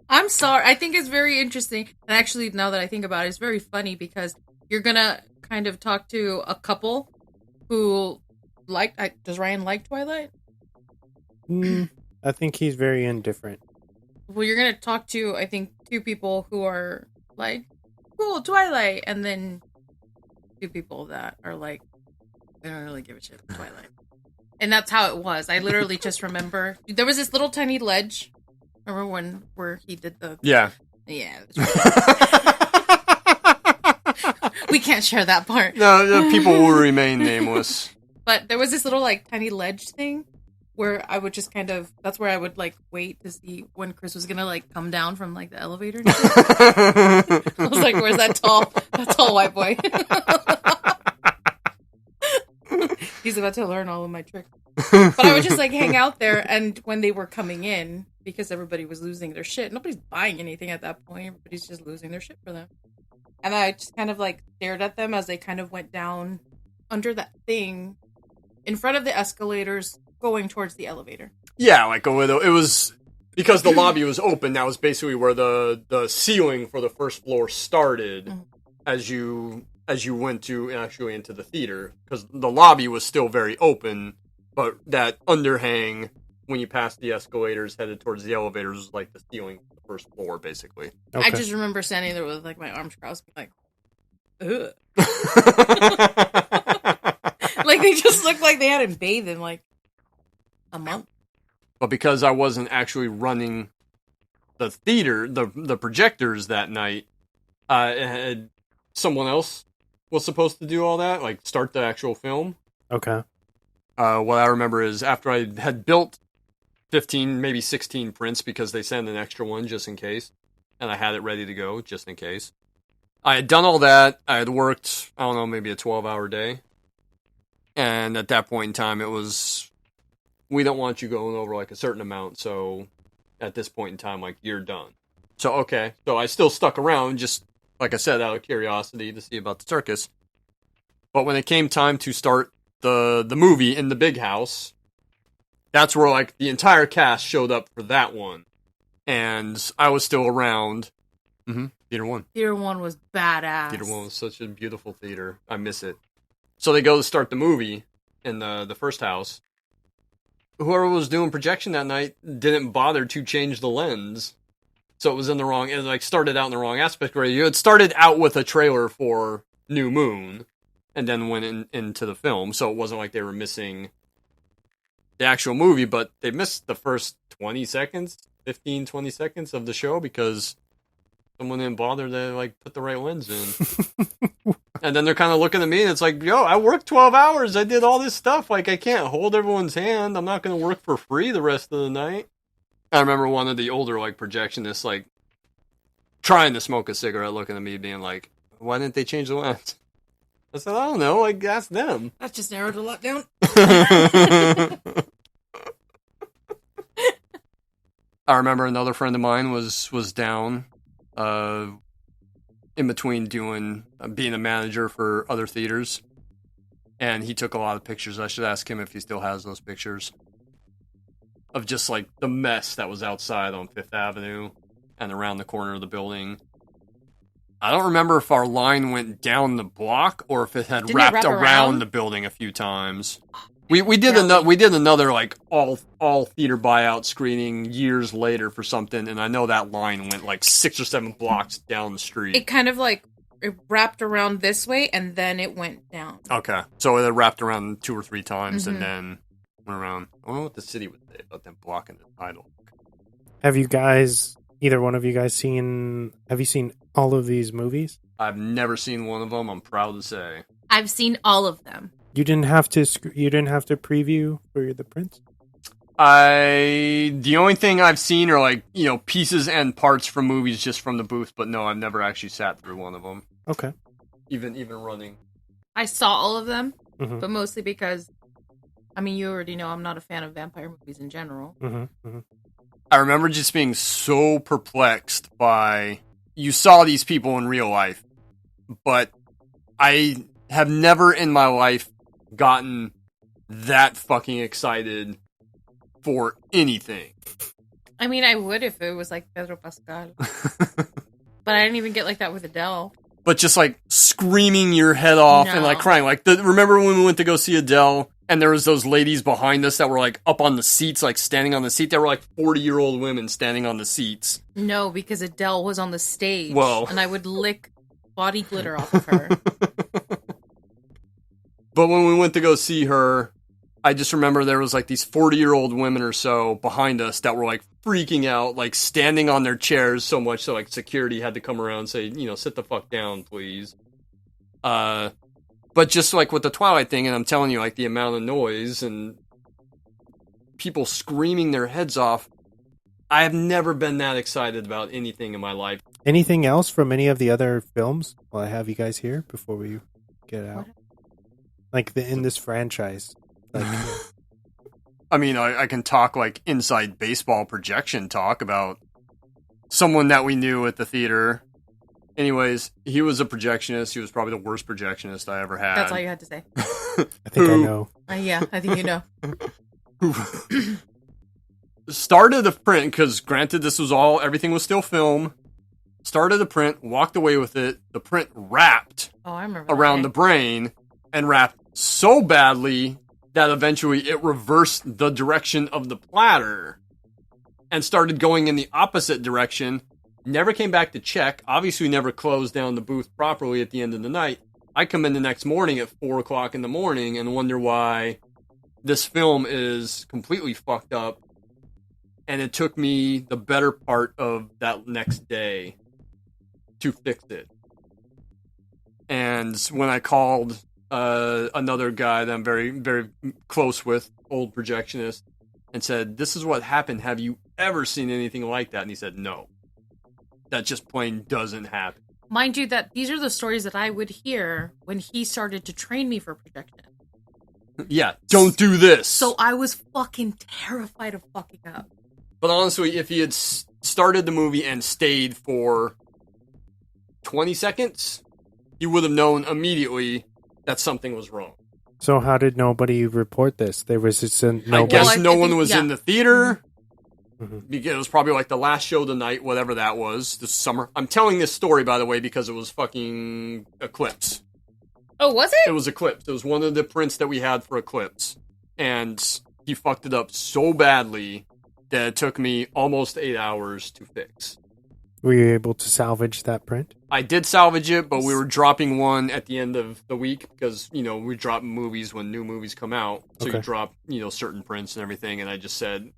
I'm sorry. I think it's very interesting. And actually, now that I think about it, it's very funny because you're going to kind of talk to a couple who does Ryan like Twilight? I think he's very indifferent. Well, you're going to talk to, I think, 2 people who are like, cool, Twilight. And then 2 people that are like, I don't really give a shit about Twilight. And that's how it was. I literally just remember there was this little tiny ledge. Remember where he did the... Yeah. Yeah. We can't share that part. No, the people will remain nameless. But there was this little, like, tiny ledge thing where I would just kind of... That's where I would, like, wait to see when Chris was gonna, like, come down from, like, the elevator. And shit. I was like, where's that tall white boy? He's about to learn all of my tricks. But I would just, like, hang out there, and when they were coming in, because everybody was losing their shit, nobody's buying anything at that point. Everybody's just losing their shit for them. And I just kind of, like, stared at them as they kind of went down under that thing in front of the escalators going towards the elevator. Yeah, like, it was... Because the lobby was open, that was basically where the ceiling for the first floor started as you went actually into the theater. Because the lobby was still very open, but that underhang, when you passed the escalators headed towards the elevators, was like the ceiling for the first floor, basically. Okay. I just remember standing there with, like, my arms crossed, like, ugh. Like, they just looked like they hadn't bathed in, like, a month. But because I wasn't actually running the theater, the projectors that night, someone else was supposed to do all that, like start the actual film. Okay. What I remember is after I had built 15, maybe 16 prints because they sent an extra one just in case, and I had it ready to go just in case. I had done all that. I had worked, I don't know, maybe a 12-hour day. And at that point in time, it was... We don't want you going over like a certain amount, so at this point in time, like, you're done. So, okay. So I still stuck around, just, like I said, out of curiosity to see about the circus. But when it came time to start the movie in the big house, that's where, like, the entire cast showed up for that one. And I was still around. Theater 1. Theater 1 was badass. Theater 1 was such a beautiful theater. I miss it. So they go to start the movie in the first house. Whoever was doing projection that night didn't bother to change the lens. So it was in the wrong, it like started out in the wrong aspect ratio. It started out with a trailer for New Moon and then went into the film. So it wasn't like they were missing the actual movie, but they missed the first 20 seconds of the show because someone didn't bother to like put the right lens in. And then they're kind of looking at me, and it's like, yo, I worked 12 hours. I did all this stuff. Like, I can't hold everyone's hand. I'm not going to work for free the rest of the night. I remember one of the older, like, projectionists, like, trying to smoke a cigarette, looking at me, being like, why didn't they change the lens? I said, I don't know. Like, ask them. That just narrowed a lot down. I remember another friend of mine was down, in between being a manager for other theaters, and he took a lot of pictures. I should ask him if he still has those pictures of just like the mess that was outside on Fifth Avenue and around the corner of the building. I don't remember if our line went down the block or if it had wrapped around the building a few times. We did another like all theater buyout screening years later for something, and I know that line went like 6 or 7 blocks down the street. It kind of like it wrapped around this way and then it went down. Okay, so it wrapped around 2 or 3 times and then went around. I don't know what the city would say about them blocking the title. Have you guys, either one of you guys, have you seen all of these movies? I've never seen one of them. I'm proud to say I've seen all of them. You didn't have to preview for the prints? The only thing I've seen are like, pieces and parts from movies just from the booth, but no, I've never actually sat through one of them. Okay. Even running. I saw all of them, but mostly because I mean, you already know I'm not a fan of vampire movies in general. I remember just being so perplexed by, you saw these people in real life, but I have never in my life gotten that fucking excited for anything. I mean, I would if it was like Pedro Pascal. But I didn't even get like that with Adele. But just like screaming your head off and like crying. Like, remember when we went to go see Adele and there was those ladies behind us that were like up on the seats, like standing on the seat? They were like 40-year-old women standing on the seats. No, because Adele was on the stage. Whoa. And I would lick body glitter off of her. But when we went to go see her, I just remember there was like these 40-year-old women or so behind us that were like freaking out, like standing on their chairs so much so like security had to come around and say, you know, sit the fuck down, please. But just like with the Twilight thing, and I'm telling you, like the amount of noise and people screaming their heads off, I have never been that excited about anything in my life. Anything else from any of the other films? Well, I have you guys here before we get out. Like in this franchise. Like, I mean, I can talk like inside baseball projection talk about someone that we knew at the theater. Anyways, he was a projectionist. He was probably the worst projectionist I ever had. That's all you had to say. I think I know. Yeah, I think you know. Started the print, because granted this was all, everything was still film. Started the print, walked away with it. The print wrapped around the brain and wrapped so badly that eventually it reversed the direction of the platter and started going in the opposite direction. Never came back to check. Obviously never closed down the booth properly at the end of the night. I come in the next morning at 4 o'clock in the morning and wonder why this film is completely fucked up. And it took me the better part of that next day to fix it. And when I called another guy that I'm very, very close with, old projectionist, and said, this is what happened. Have you ever seen anything like that? And he said, no. That just plain doesn't happen. Mind you, that these are the stories that I would hear when he started to train me for projection. Yeah, don't do this. So I was fucking terrified of fucking up. But honestly, if he had started the movie and stayed for 20 seconds, he would have known immediately that something was wrong. So how did nobody report this? There was just I guess no one was in the theater. Because it was probably like the last show of the night, whatever that was, this summer. I'm telling this story, by the way, because it was fucking Eclipse. Oh, was it? It was Eclipse. It was one of the prints that we had for Eclipse. And he fucked it up so badly that it took me almost 8 hours to fix. Were you able to salvage that print? I did salvage it, but we were dropping one at the end of the week because, you know, we drop movies when new movies come out. So you drop, you know, certain prints and everything. And I just said,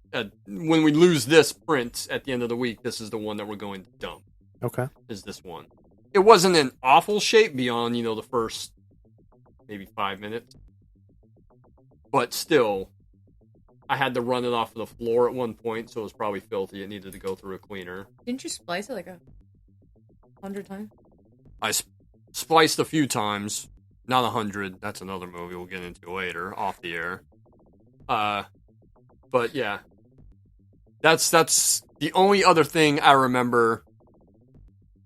when we lose this print at the end of the week, this is the one that we're going to dump. Okay. Is this one. It wasn't in awful shape beyond, you know, the first maybe 5 minutes. But still, I had to run it off of the floor at one point, so it was probably filthy. It needed to go through a cleaner. Didn't you splice it like 100 times? I spliced a few times. Not 100. That's another movie we'll get into later, off the air. But yeah. That's the only other thing I remember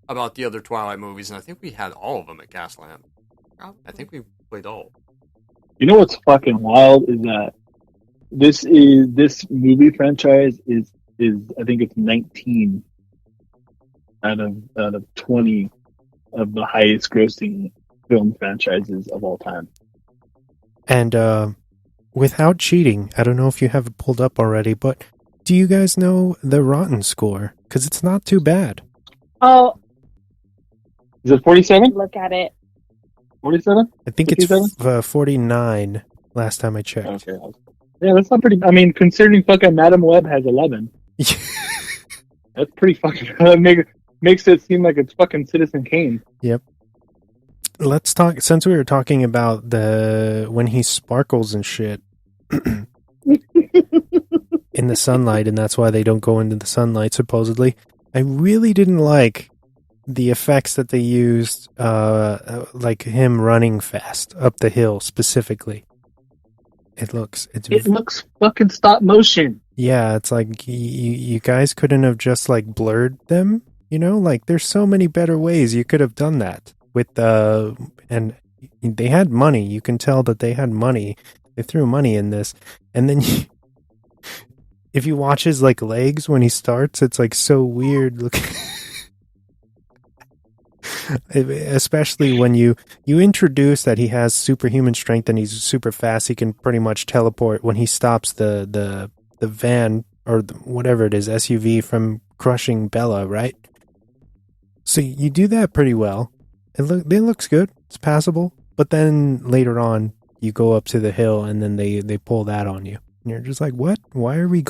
about the other Twilight movies, and I think we had all of them at Gaslamp. I think we played all. You know what's fucking wild is that this movie franchise is I think it's 19 out of 20 of the highest grossing film franchises of all time. And without cheating, I don't know if you have it pulled up already, but do you guys know the Rotten score? Because it's not too bad. Oh, is it 47? Look at it. 47? I think 57? It's 49 last time I checked. Okay. Yeah, that's not pretty. I mean, considering fucking Madam Web has 11, that's pretty fucking. Makes it seem like it's fucking Citizen Kane. Yep. Let's talk. Since we were talking about when he sparkles and shit in the sunlight, and that's why they don't go into the sunlight. Supposedly, I really didn't like the effects that they used, like him running fast up the hill specifically. It looks fucking stop motion. Yeah, it's like you guys couldn't have just like blurred them, like there's so many better ways you could have done that with and they had money. You can tell that they had money. They threw money in this. And then if you watch his like legs when he starts, it's like so weird looking. Especially when you introduce that he has superhuman strength and he's super fast. He can pretty much teleport when he stops the van or whatever it is, SUV from crushing Bella, right? So you do that pretty well. It looks good. It's passable. But then later on, you go up to the hill and then they pull that on you. And you're just like, what? Why are we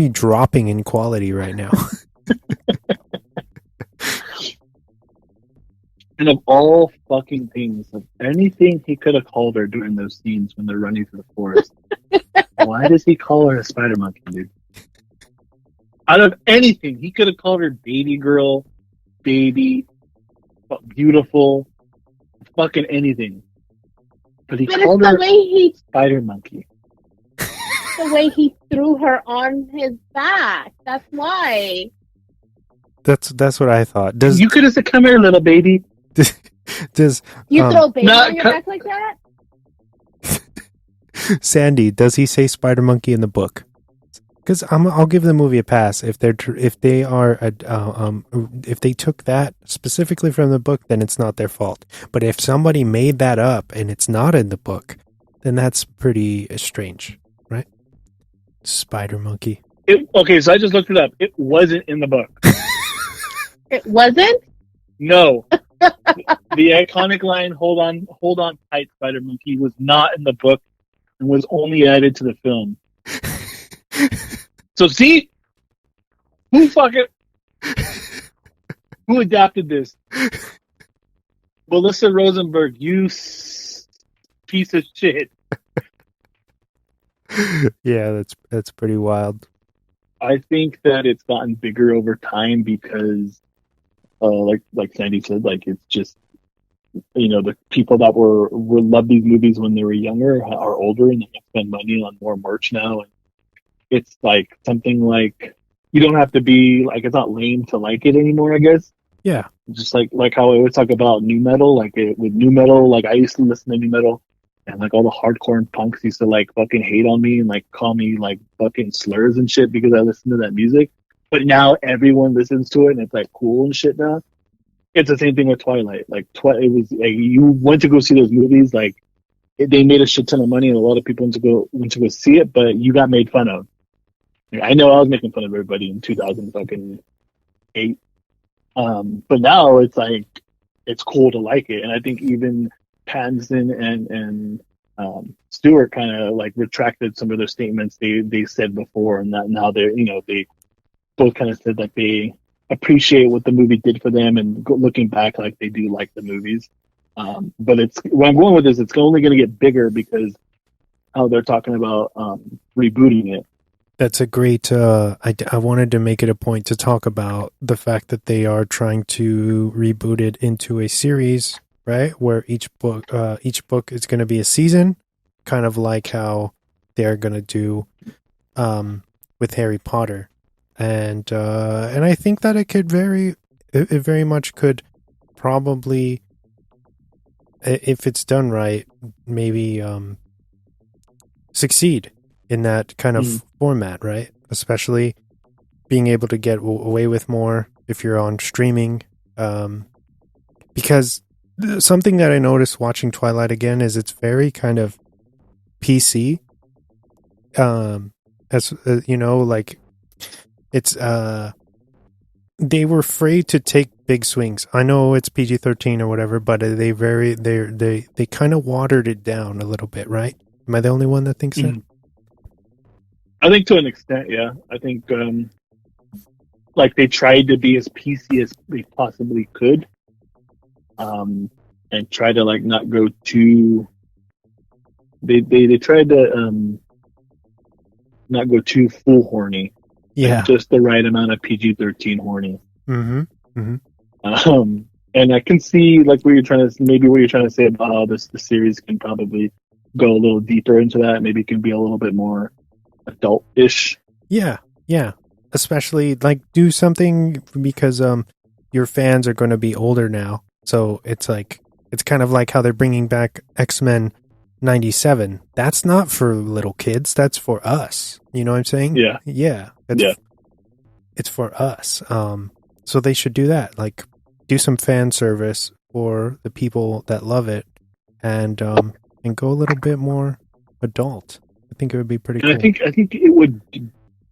dropping in quality right now? And of all fucking things, of anything he could have called her during those scenes when they're running through the forest, why does he call her a spider monkey, dude? Out of anything, he could have called her baby girl, baby, beautiful, fucking anything. But called her spider monkey. The way he threw her on his back. That's why. That's what I thought. You could have said, "Come here, little baby." Does you throw a baby on your back like that? Sandy, does he say spider monkey in the book? Because I'll give the movie a pass if they took that specifically from the book, then it's not their fault. But if somebody made that up and it's not in the book, then that's pretty strange, right? Spider monkey. Okay, so I just looked it up. It wasn't in the book. It wasn't? No. The iconic line, hold on tight, spider monkey, was not in the book and was only added to the film. So see? Who adapted this? Melissa Rosenberg, you piece of shit. Yeah, that's pretty wild. I think that it's gotten bigger over time because like Sandy said, like it's just the people that were love these movies when they were younger are older and they can spend money on more merch now, and it's like something like you don't have to be like, it's not lame to like it anymore, I guess. Yeah. Just like how I always talk about new metal, with new metal, like I used to listen to new metal and like all the hardcore and punks used to like fucking hate on me and like call me like fucking slurs and shit because I listened to that music. But now everyone listens to it and it's like cool and shit now. It's the same thing with Twilight. Like it was like you went to go see those movies, like they made a shit ton of money and a lot of people went to go see it, but you got made fun of. Like, I know I was making fun of everybody in 2008. But now it's like it's cool to like it, and I think even Pattinson and Stewart kind of like retracted some of their statements they said before, and that now they both kind of said that they appreciate what the movie did for them, and looking back, like they do like the movies. But it's where I'm going with this. It's only going to get bigger because how they're talking about rebooting it. That's a great. I wanted to make it a point to talk about the fact that they are trying to reboot it into a series, right? Where each book is going to be a season, kind of like how they're going to do with Harry Potter, and I think that it very much could probably, if it's done right, maybe succeed in that kind of format, right? Especially being able to get away with more if you're on streaming. Because something that I noticed watching Twilight again is it's very kind of PC. As like it's they were afraid to take big swings. I know it's PG-13 or whatever, but they kind of watered it down a little bit, right? Am I the only one that thinks that? I think to an extent, yeah. I think like they tried to be as PC as they possibly could, and try to like not go too. They tried to not go too full horny. Yeah, just the right amount of PG-13 horny. Mm-hmm. Mm-hmm. And I can see like what you're trying to say about how the series can probably go a little deeper into that. Maybe it can be a little bit more adult-ish. Yeah. Especially like do something because your fans are going to be older now. So it's kind of like how they're bringing back X-Men 97. That's not for little kids. That's for us. You know what I'm saying? Yeah. Yeah. It's for us. So they should do that. Like do some fan service for the people that love it and go a little bit more adult. I think it would be pretty cool. I think it would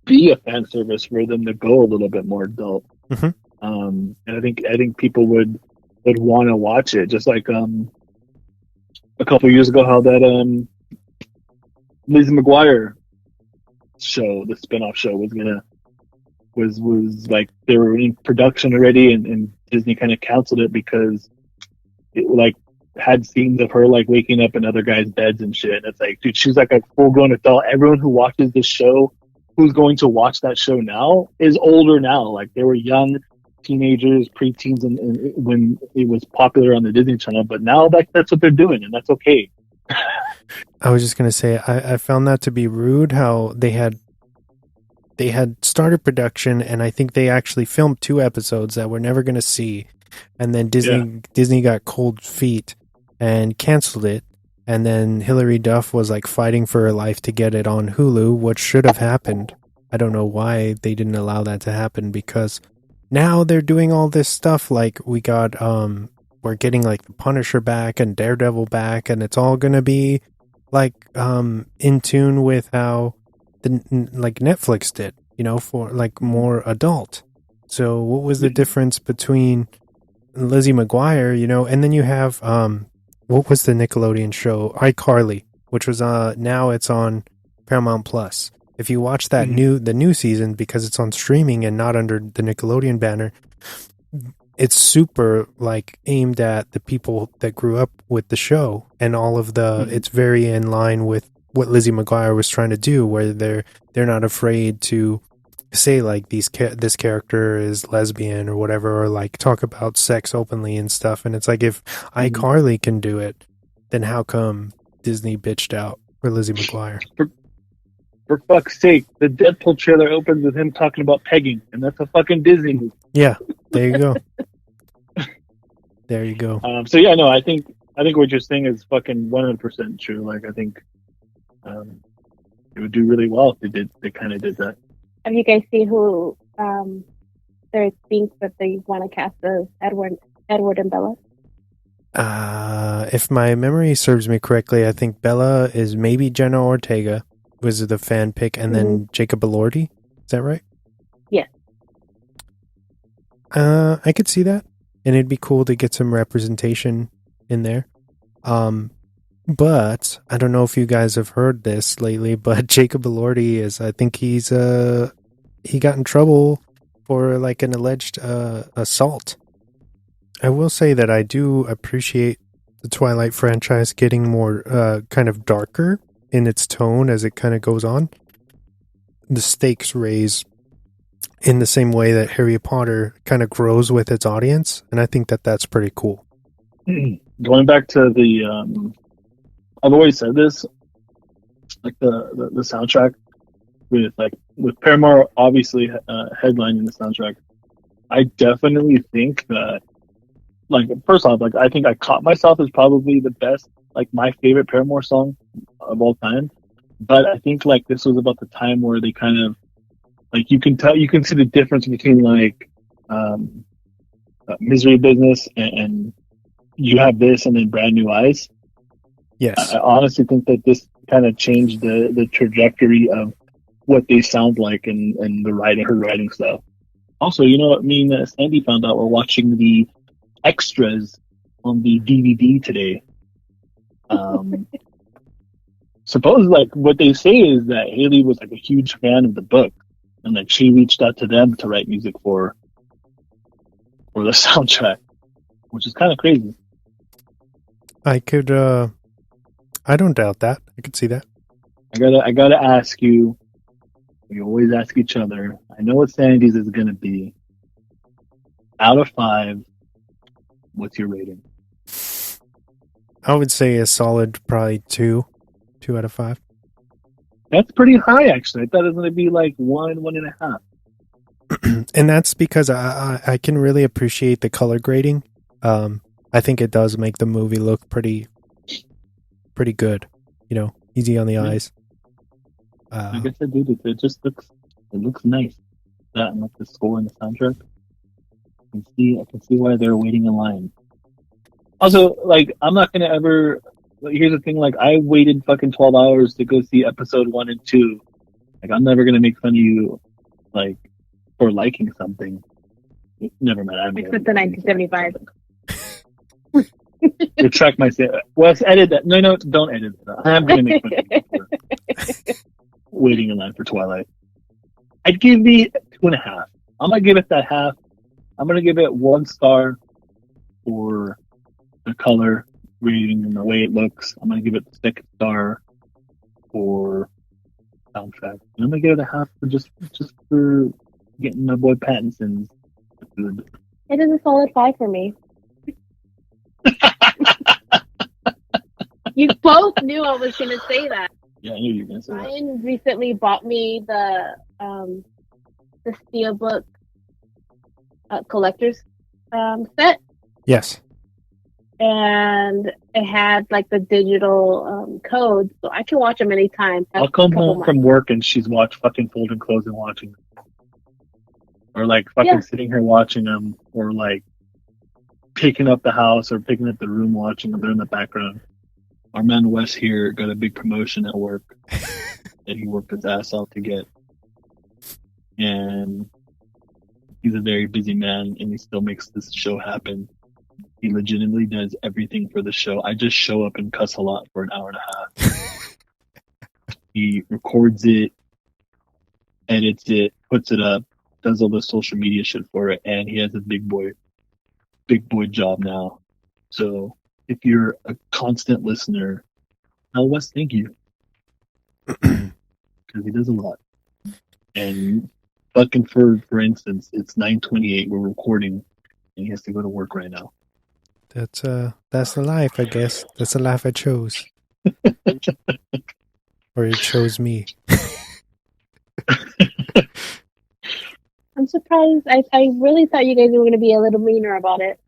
be a fan service for them to go a little bit more adult. Mm-hmm. And I think people would want to watch it, just like a couple years ago, how that Lizzie McGuire show, the spinoff show, was like they were in production already, and Disney kind of canceled it because it like had scenes of her like waking up in other guys' beds and shit. And it's like, dude, she's like a full-grown adult. Everyone who watches this show, who's going to watch that show now, is older now. Like they were young teenagers, preteens, and when it was popular on the Disney Channel. But now that's what they're doing, and that's okay. I was just gonna say, I found that to be rude. How they had started production, and I think they actually filmed 2 episodes that we're never gonna see, and then Disney got cold feet and canceled it. And then Hilary Duff was like fighting for her life to get it on Hulu, which should have happened. I don't know why they didn't allow that to happen, because now they're doing all this stuff. Like we're getting like the Punisher back and Daredevil back, and it's all gonna be like in tune with how like Netflix did, you know, for like more adult. So what was the difference between Lizzie McGuire, you know, and then you have what was the Nickelodeon show? iCarly, which was now it's on Paramount Plus. If you watch that the new season, because it's on streaming and not under the Nickelodeon banner, it's super like aimed at the people that grew up with the show, and all of the it's very in line with what Lizzie McGuire was trying to do, where they're not afraid to say like this character is lesbian or whatever, or like talk about sex openly and stuff. And it's like, if iCarly can do it, then how come Disney bitched out for Lizzie McGuire? For fuck's sake, the Deadpool trailer opens with him talking about pegging, and that's a fucking Disney movie. Yeah, there you go. There you go. So yeah, no, I think what you're saying is fucking 100% true. Like I think it would do really well if they kind of did that. Have you guys seen who they think that they want to cast as Edward and Bella? If my memory serves me correctly, I think Bella is maybe Jenna Ortega, was the fan pick, and then Jacob Elordi. Is that right? Yeah. I could see that, and it'd be cool to get some representation in there. But I don't know if you guys have heard this lately, but Jacob Elordi I think he got in trouble for like an alleged assault. I will say that I do appreciate the Twilight franchise getting more kind of darker in its tone as it kind of goes on. The stakes raise in the same way that Harry Potter kind of grows with its audience, and I think that that's pretty cool. Going back to the I've always said this, like the soundtrack with Paramore obviously headlining the soundtrack. I definitely think that, like, first off, like I think I Caught Myself is probably the best, like my favorite Paramore song of all time. But I think like this was about the time where they kind of like you can see the difference between like Misery Business and You Have This and then Brand New Eyes. Yes. I honestly think that this kind of changed the trajectory of what they sound like and her writing style. Also, you know what me and Sandy found out? We're watching the extras on the DVD today. Suppose like what they say is that Haley was like a huge fan of the book, and like she reached out to them to write music for the soundtrack, which is kind of crazy. I don't doubt that. I could see that. I gotta ask you. We always ask each other. I know what Sandy's is gonna be. Out of 5, what's your rating? I would say a solid probably 2. 2 out of 5. That's pretty high, actually. I thought it was going to be like 1.5. And that's because I can really appreciate the color grading. I think it does make the movie look pretty good. Easy on the eyes. I guess I did. It just looks nice. That and like the score and the soundtrack. I can see why they're waiting in line. Also, like, I'm not gonna ever. Here's the thing: like, I waited fucking 12 hours to go see episode 1 and 2. Like, I'm never gonna make fun of you, like, for liking something. Never mind. Except the 1975. Retract my statement. Wes, edit that. No, don't edit that. I'm gonna make fun of you for waiting in line for Twilight. I'd give me 2.5. I'm gonna give it that half. I'm gonna give it 1 star for the color reading and the way it looks. I'm gonna give it the 2nd star for soundtrack. And I'm gonna give it a half for just for getting my boy Pattinson's food. It is a solid 5 for me. You both knew I was going to say that. Yeah, I knew you were going to say that. Ryan recently bought me the Steelbook collector's set. Yes. And it had like the digital codes, so I can watch them anytime. I'll come home from work and she's fucking folding clothes and watching them. Or like fucking sitting here watching them, or like picking up the house or picking up the room watching them. They're in the background. Our man Wes here got a big promotion at work that he worked his ass off to get. And he's a very busy man, and he still makes this show happen. He legitimately does everything for the show. I just show up and cuss a lot for an hour and a half. He records it, edits it, puts it up, does all the social media shit for it, and he has a big boy job now. So if you're a constant listener, tell Wes thank you. Because he does a lot. And fucking for instance, it's 9:28, we're recording, and he has to go to work right now. That's the life, I guess. That's the life I chose. Or it chose me. I'm surprised. I really thought you guys were going to be a little meaner about it.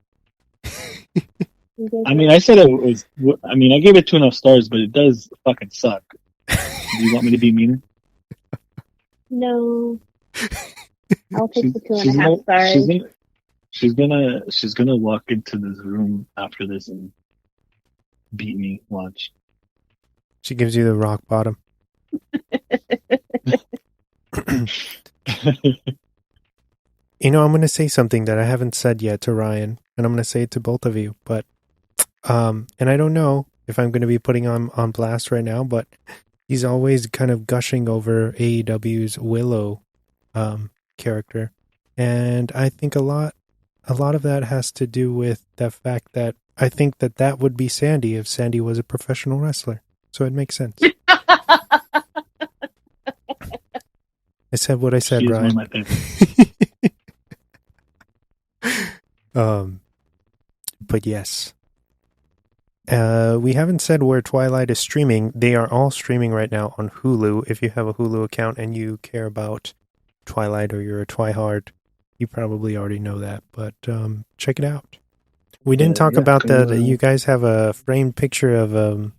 I mean, I said it was. I mean, I gave it 2.5 stars, but it does fucking suck. Do you want me to be meaner? No. I'll take the 2.5 stars. She's gonna walk into this room after this and beat me. Watch. She gives you the rock bottom. I'm going to say something that I haven't said yet to Ryan, and I'm going to say it to both of you, but, and I don't know if I'm going to be putting on blast right now, but he's always kind of gushing over AEW's Willow, character. And I think a lot of that has to do with the fact that I think that would be Sandy if Sandy was a professional wrestler. So it makes sense. I said what I said, She's Ryan. one of my favorites. But yes. We haven't said where Twilight is streaming. They are all streaming right now on Hulu. If you have a Hulu account and you care about Twilight or you're a Twihard, you probably already know that. But check it out. We didn't talk about that. You guys have a framed picture of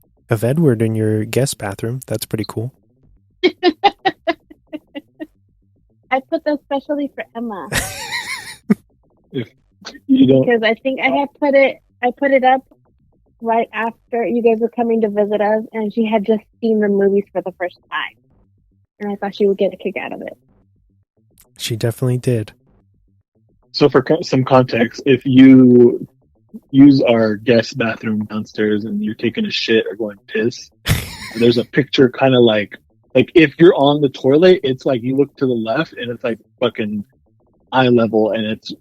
Edward in your guest bathroom. That's pretty cool. I put that especially for Emma. Because I think I put it up right after you guys were coming to visit us, and she had just seen the movies for the first time. And I thought she would get a kick out of it. She definitely did. So for some context, if you use our guest bathroom downstairs and you're taking a shit or going piss, there's a picture kind of like if you're on the toilet, it's like you look to the left and it's like fucking eye level, and it's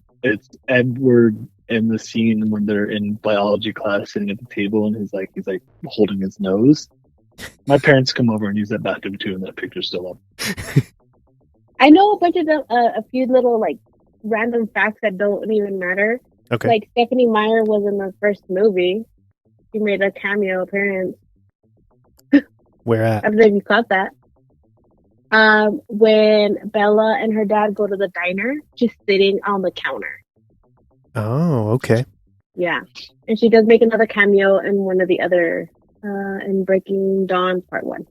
Edward in the scene when they're in biology class sitting at the table and he's like holding his nose. My parents come over and use that bathroom too, and that picture's still up. I know a bunch of them, a few little like random facts that don't even matter. Okay. Like Stephanie Meyer was in the first movie. She made a cameo appearance. Where I at? don't know if you caught that. When Bella and her dad go to the diner, she's sitting on the counter. Oh, okay. Yeah. And she does make another cameo in one of the other, in Breaking Dawn Part 1.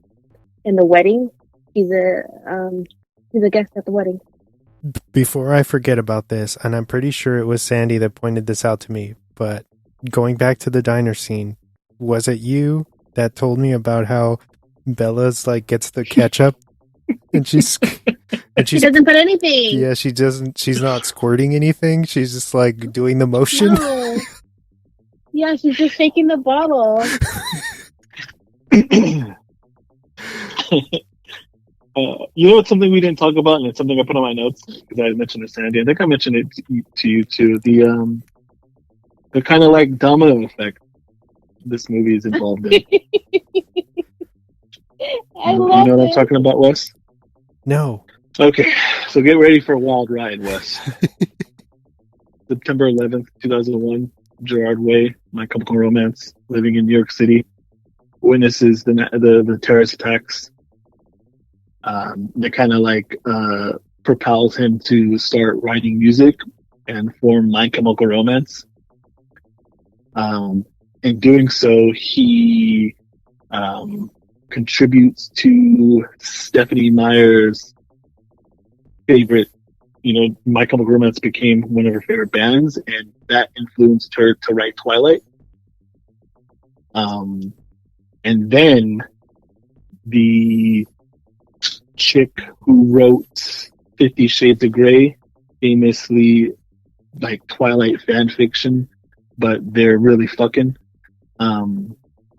In the wedding, he's a guest at the wedding. Before I forget about this, and I'm pretty sure it was Sandy that pointed this out to me, but going back to the diner scene, was it you that told me about how Bella's like gets the ketchup and she doesn't put anything. Yeah, she's not squirting anything. She's just like doing the motion. No. Yeah, she's just shaking the bottle. You know what's something we didn't talk about, and it's something I put on my notes because I mentioned it to Sandy. I think I mentioned it to you too. The kind of like domino effect this movie is involved in. I love you know what I'm talking about, Wes? No. Okay, so get ready for a wild ride, Wes. September 11th, 2001, Gerard Way, My Chemical Romance, living in New York City, witnesses the terrorist attacks. That kind of like propels him to start writing music and form My Chemical Romance. In doing so, he contributes to Stephenie Meyer's favorite. My Chemical Romance became one of her favorite bands, and that influenced her to write Twilight. And then the chick who wrote 50 Shades of Grey, famously like Twilight fan fiction, but they're really fucking.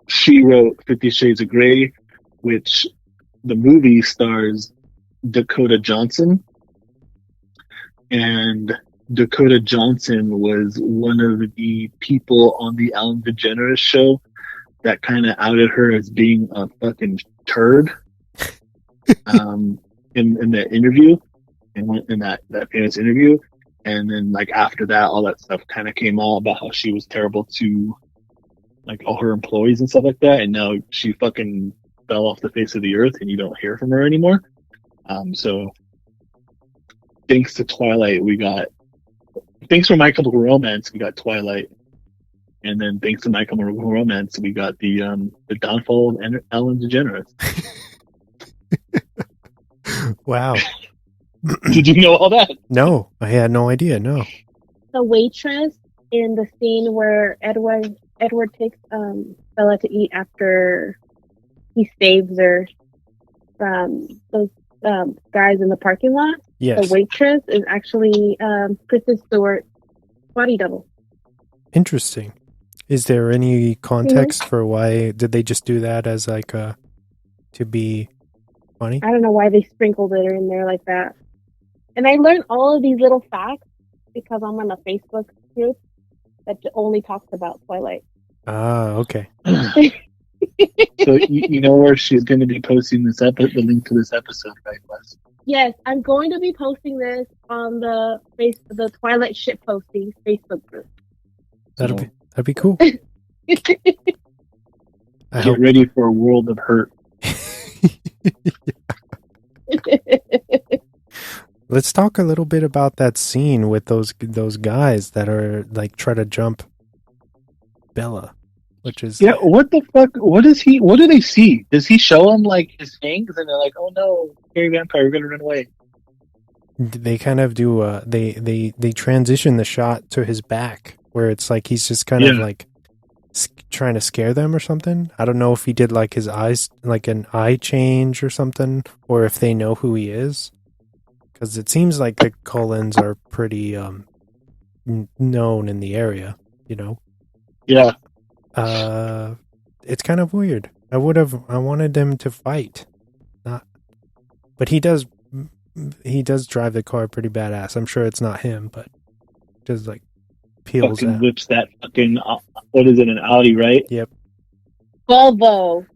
She wrote 50 Shades of Grey, which the movie stars Dakota Johnson. And Dakota Johnson was one of the people on the Ellen DeGeneres show that kind of outed her as being a fucking turd. In that interview, in that famous interview, and then like after that, all that stuff kind of came all about how she was terrible to like all her employees and stuff like that, and now she fucking fell off the face of the earth, and you don't hear from her anymore. So thanks to Twilight, thanks for My Chemical Romance, we got Twilight, and then thanks to My Chemical Romance, we got the downfall of Ellen DeGeneres. Wow. Did you know all that? No, I had no idea. No. The waitress in the scene where Edward takes Bella to eat after he saves her from those guys in the parking lot. Yes. The waitress is actually Kristen Stewart's body double. Interesting. Is there any context for why did they just do that as like to be funny? I don't know why they sprinkled it in there like that. And I learned all of these little facts because I'm on a Facebook group that only talks about Twilight. Ah, okay. So you know where she's going to be posting the link to this episode, right, Wes? Yes, I'm going to be posting this on the Twilight shit posting Facebook group. That'd be cool. Get ready for a world of hurt. Let's talk a little bit about that scene with those guys that are like try to jump Bella, which is What the fuck? What do they see? Does he show them like his fangs, and they're like, "Oh no, scary vampire, we're gonna run away." They kind of do. They transition the shot to his back, where it's like he's just kind of like trying to scare them or something. I don't know if he did like his eyes, like an eye change or something, or if they know who he is. Because it seems like the Cullens are pretty known in the area, you know? Yeah. It's kind of weird. I wanted them to fight. But he does drive the car pretty badass. I'm sure it's not him, but just like peels fucking out. whips that fucking, what is it, an Audi, right? Yep. Volvo.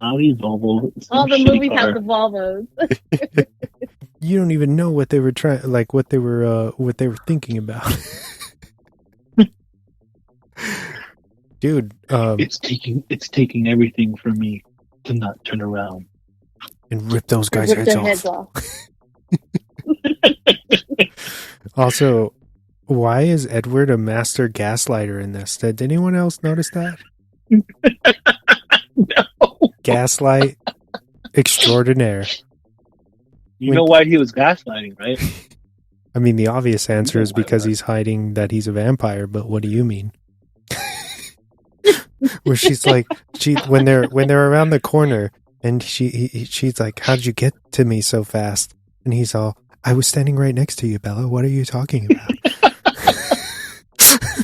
Audi, Volvo. All the movies have the Volvos. You don't even know what they were what they were thinking about. Dude, it's taking everything from me to not turn around and rip those guys' Rip heads their off. heads off. Also, why is Edward a master gaslighter in this? Did anyone else notice that? No. Gaslight extraordinaire. You know why he was gaslighting, right? I mean, the obvious answer is because he's hiding that he's a vampire, but what do you mean? Where she's like, when they're around the corner, and she's like, "How did you get to me so fast?" And he's all, "I was standing right next to you, Bella. What are you talking about?"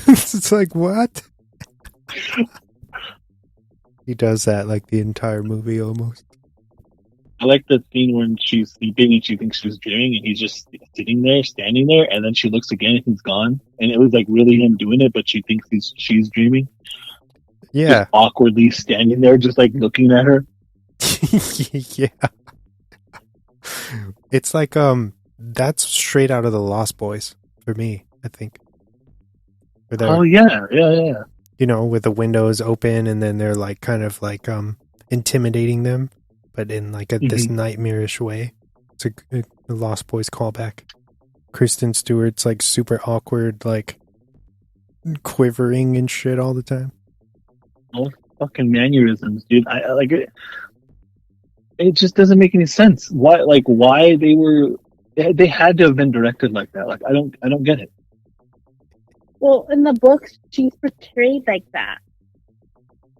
It's like, what? He does that like the entire movie almost. I like the scene when she's sleeping and she thinks she's dreaming, and he's just sitting there, standing there, and then she looks again and he's gone. And it was like really him doing it, but she thinks she's dreaming. Yeah. Just awkwardly standing there, just like looking at her. Yeah. It's like, that's straight out of the Lost Boys for me, I think. Oh, yeah. You know, with the windows open and then they're like kind of like intimidating them, but in like this nightmarish way. It's a Lost Boys callback. Kristen Stewart's like super awkward, like quivering and shit all the time. All fucking mannerisms, dude. I like it. It just doesn't make any sense. Why they had to have been directed like that. Like I don't get it. Well, in the books, she's portrayed like that,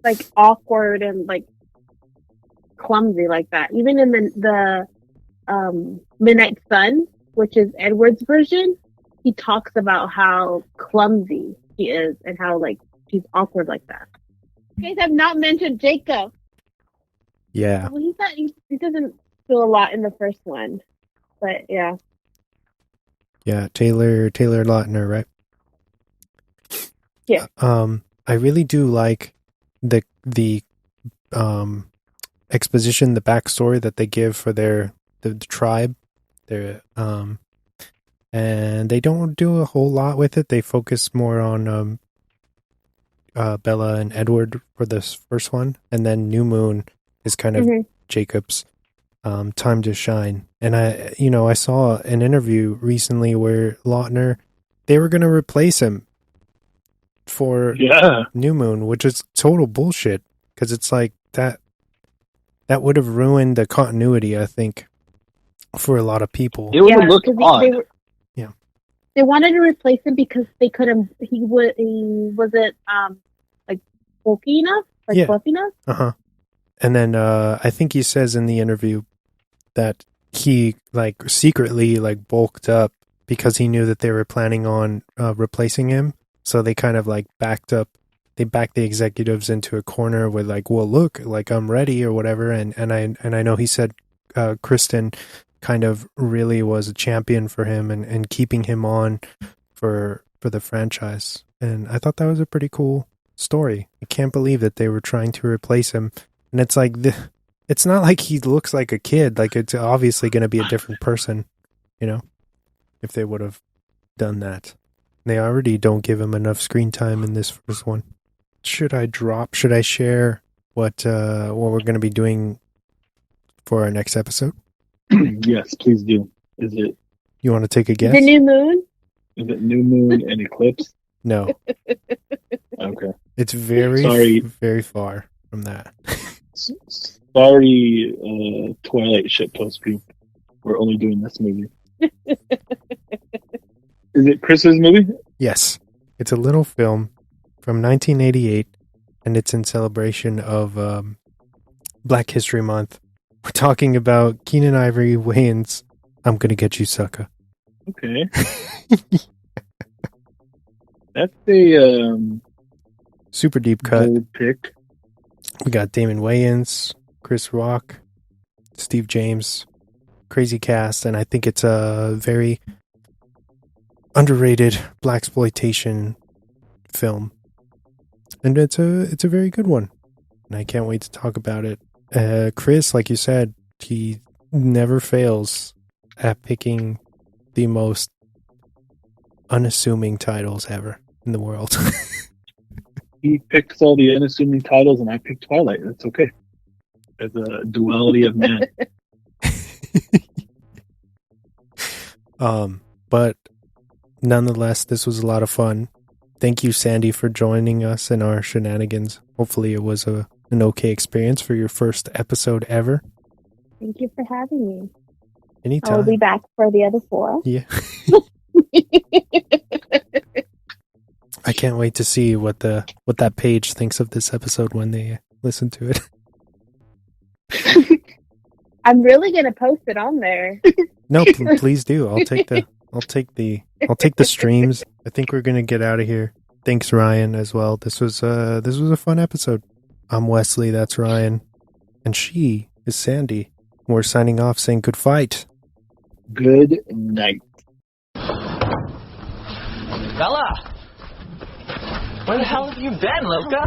like awkward and like clumsy like that. Even in the Midnight Sun, which is Edward's version, he talks about how clumsy she is and how like she's awkward like that. You guys have not mentioned Jacob. Yeah. Well, he doesn't do a lot in the first one, but yeah. Yeah, Taylor Lautner, right? Yeah. I really do like the exposition, the backstory that they give for the tribe. And they don't do a whole lot with it. They focus more on Bella and Edward for this first one, and then New Moon is kind of Jacob's time to shine. And I saw an interview recently where Lautner, they were going to replace him for New Moon, which is total bullshit, because it's like that would have ruined the continuity, I think, for a lot of people. It would have looked odd. They wanted to replace him because they couldn't. He wasn't like bulky enough, like fluffy enough. And then I think he says in the interview that he like secretly like bulked up because he knew that they were planning on replacing him. So they kind of like backed the executives into a corner with like, well, look, like I'm ready or whatever. And I know he said Kristen kind of really was a champion for him and keeping him on for the franchise. And I thought that was a pretty cool story. I can't believe that they were trying to replace him. And it's like, it's not like he looks like a kid. Like it's obviously going to be a different person, you know, if they would have done that. They already don't give him enough screen time in this first one. Should I share what we're going to be doing for our next episode? Yes, please do. Is it? You want to take a guess? The New Moon? Is it New Moon and Eclipse? No. Okay. It's very far from that. Sorry, Twilight shitpost group. We're only doing this movie. Is it Chris's movie? Yes. It's a little film from 1988, and it's in celebration of Black History Month. We're talking about Keenan Ivory Wayans' I'm Gonna Get You, Sucker. Okay. That's a super deep cut. Bold pick. We got Damon Wayans, Chris Rock, Steve James, crazy cast, and I think it's a very underrated blaxploitation film, and it's a very good one, and I can't wait to talk about it. Chris, like you said, he never fails at picking the most unassuming titles ever in the world. He picks all the unassuming titles, and I pick Twilight. That's okay. There's a duality of man. But nonetheless, this was a lot of fun. Thank you, Sandy, for joining us in our shenanigans. Hopefully it was an okay experience for your first episode ever. Thank you for having me. Anytime. I'll be back for the other 4. Yeah. I can't wait to see what that page thinks of this episode when they listen to it. I'm really gonna post it on there. No, please do. I'll take the streams. I think we're gonna get out of here. Thanks, Ryan, as well. This was a fun episode. I'm Wesley. That's Ryan, and she is Sandy. We're signing off, saying good fight. Good night. Bella! Where the hell have you been, Loca?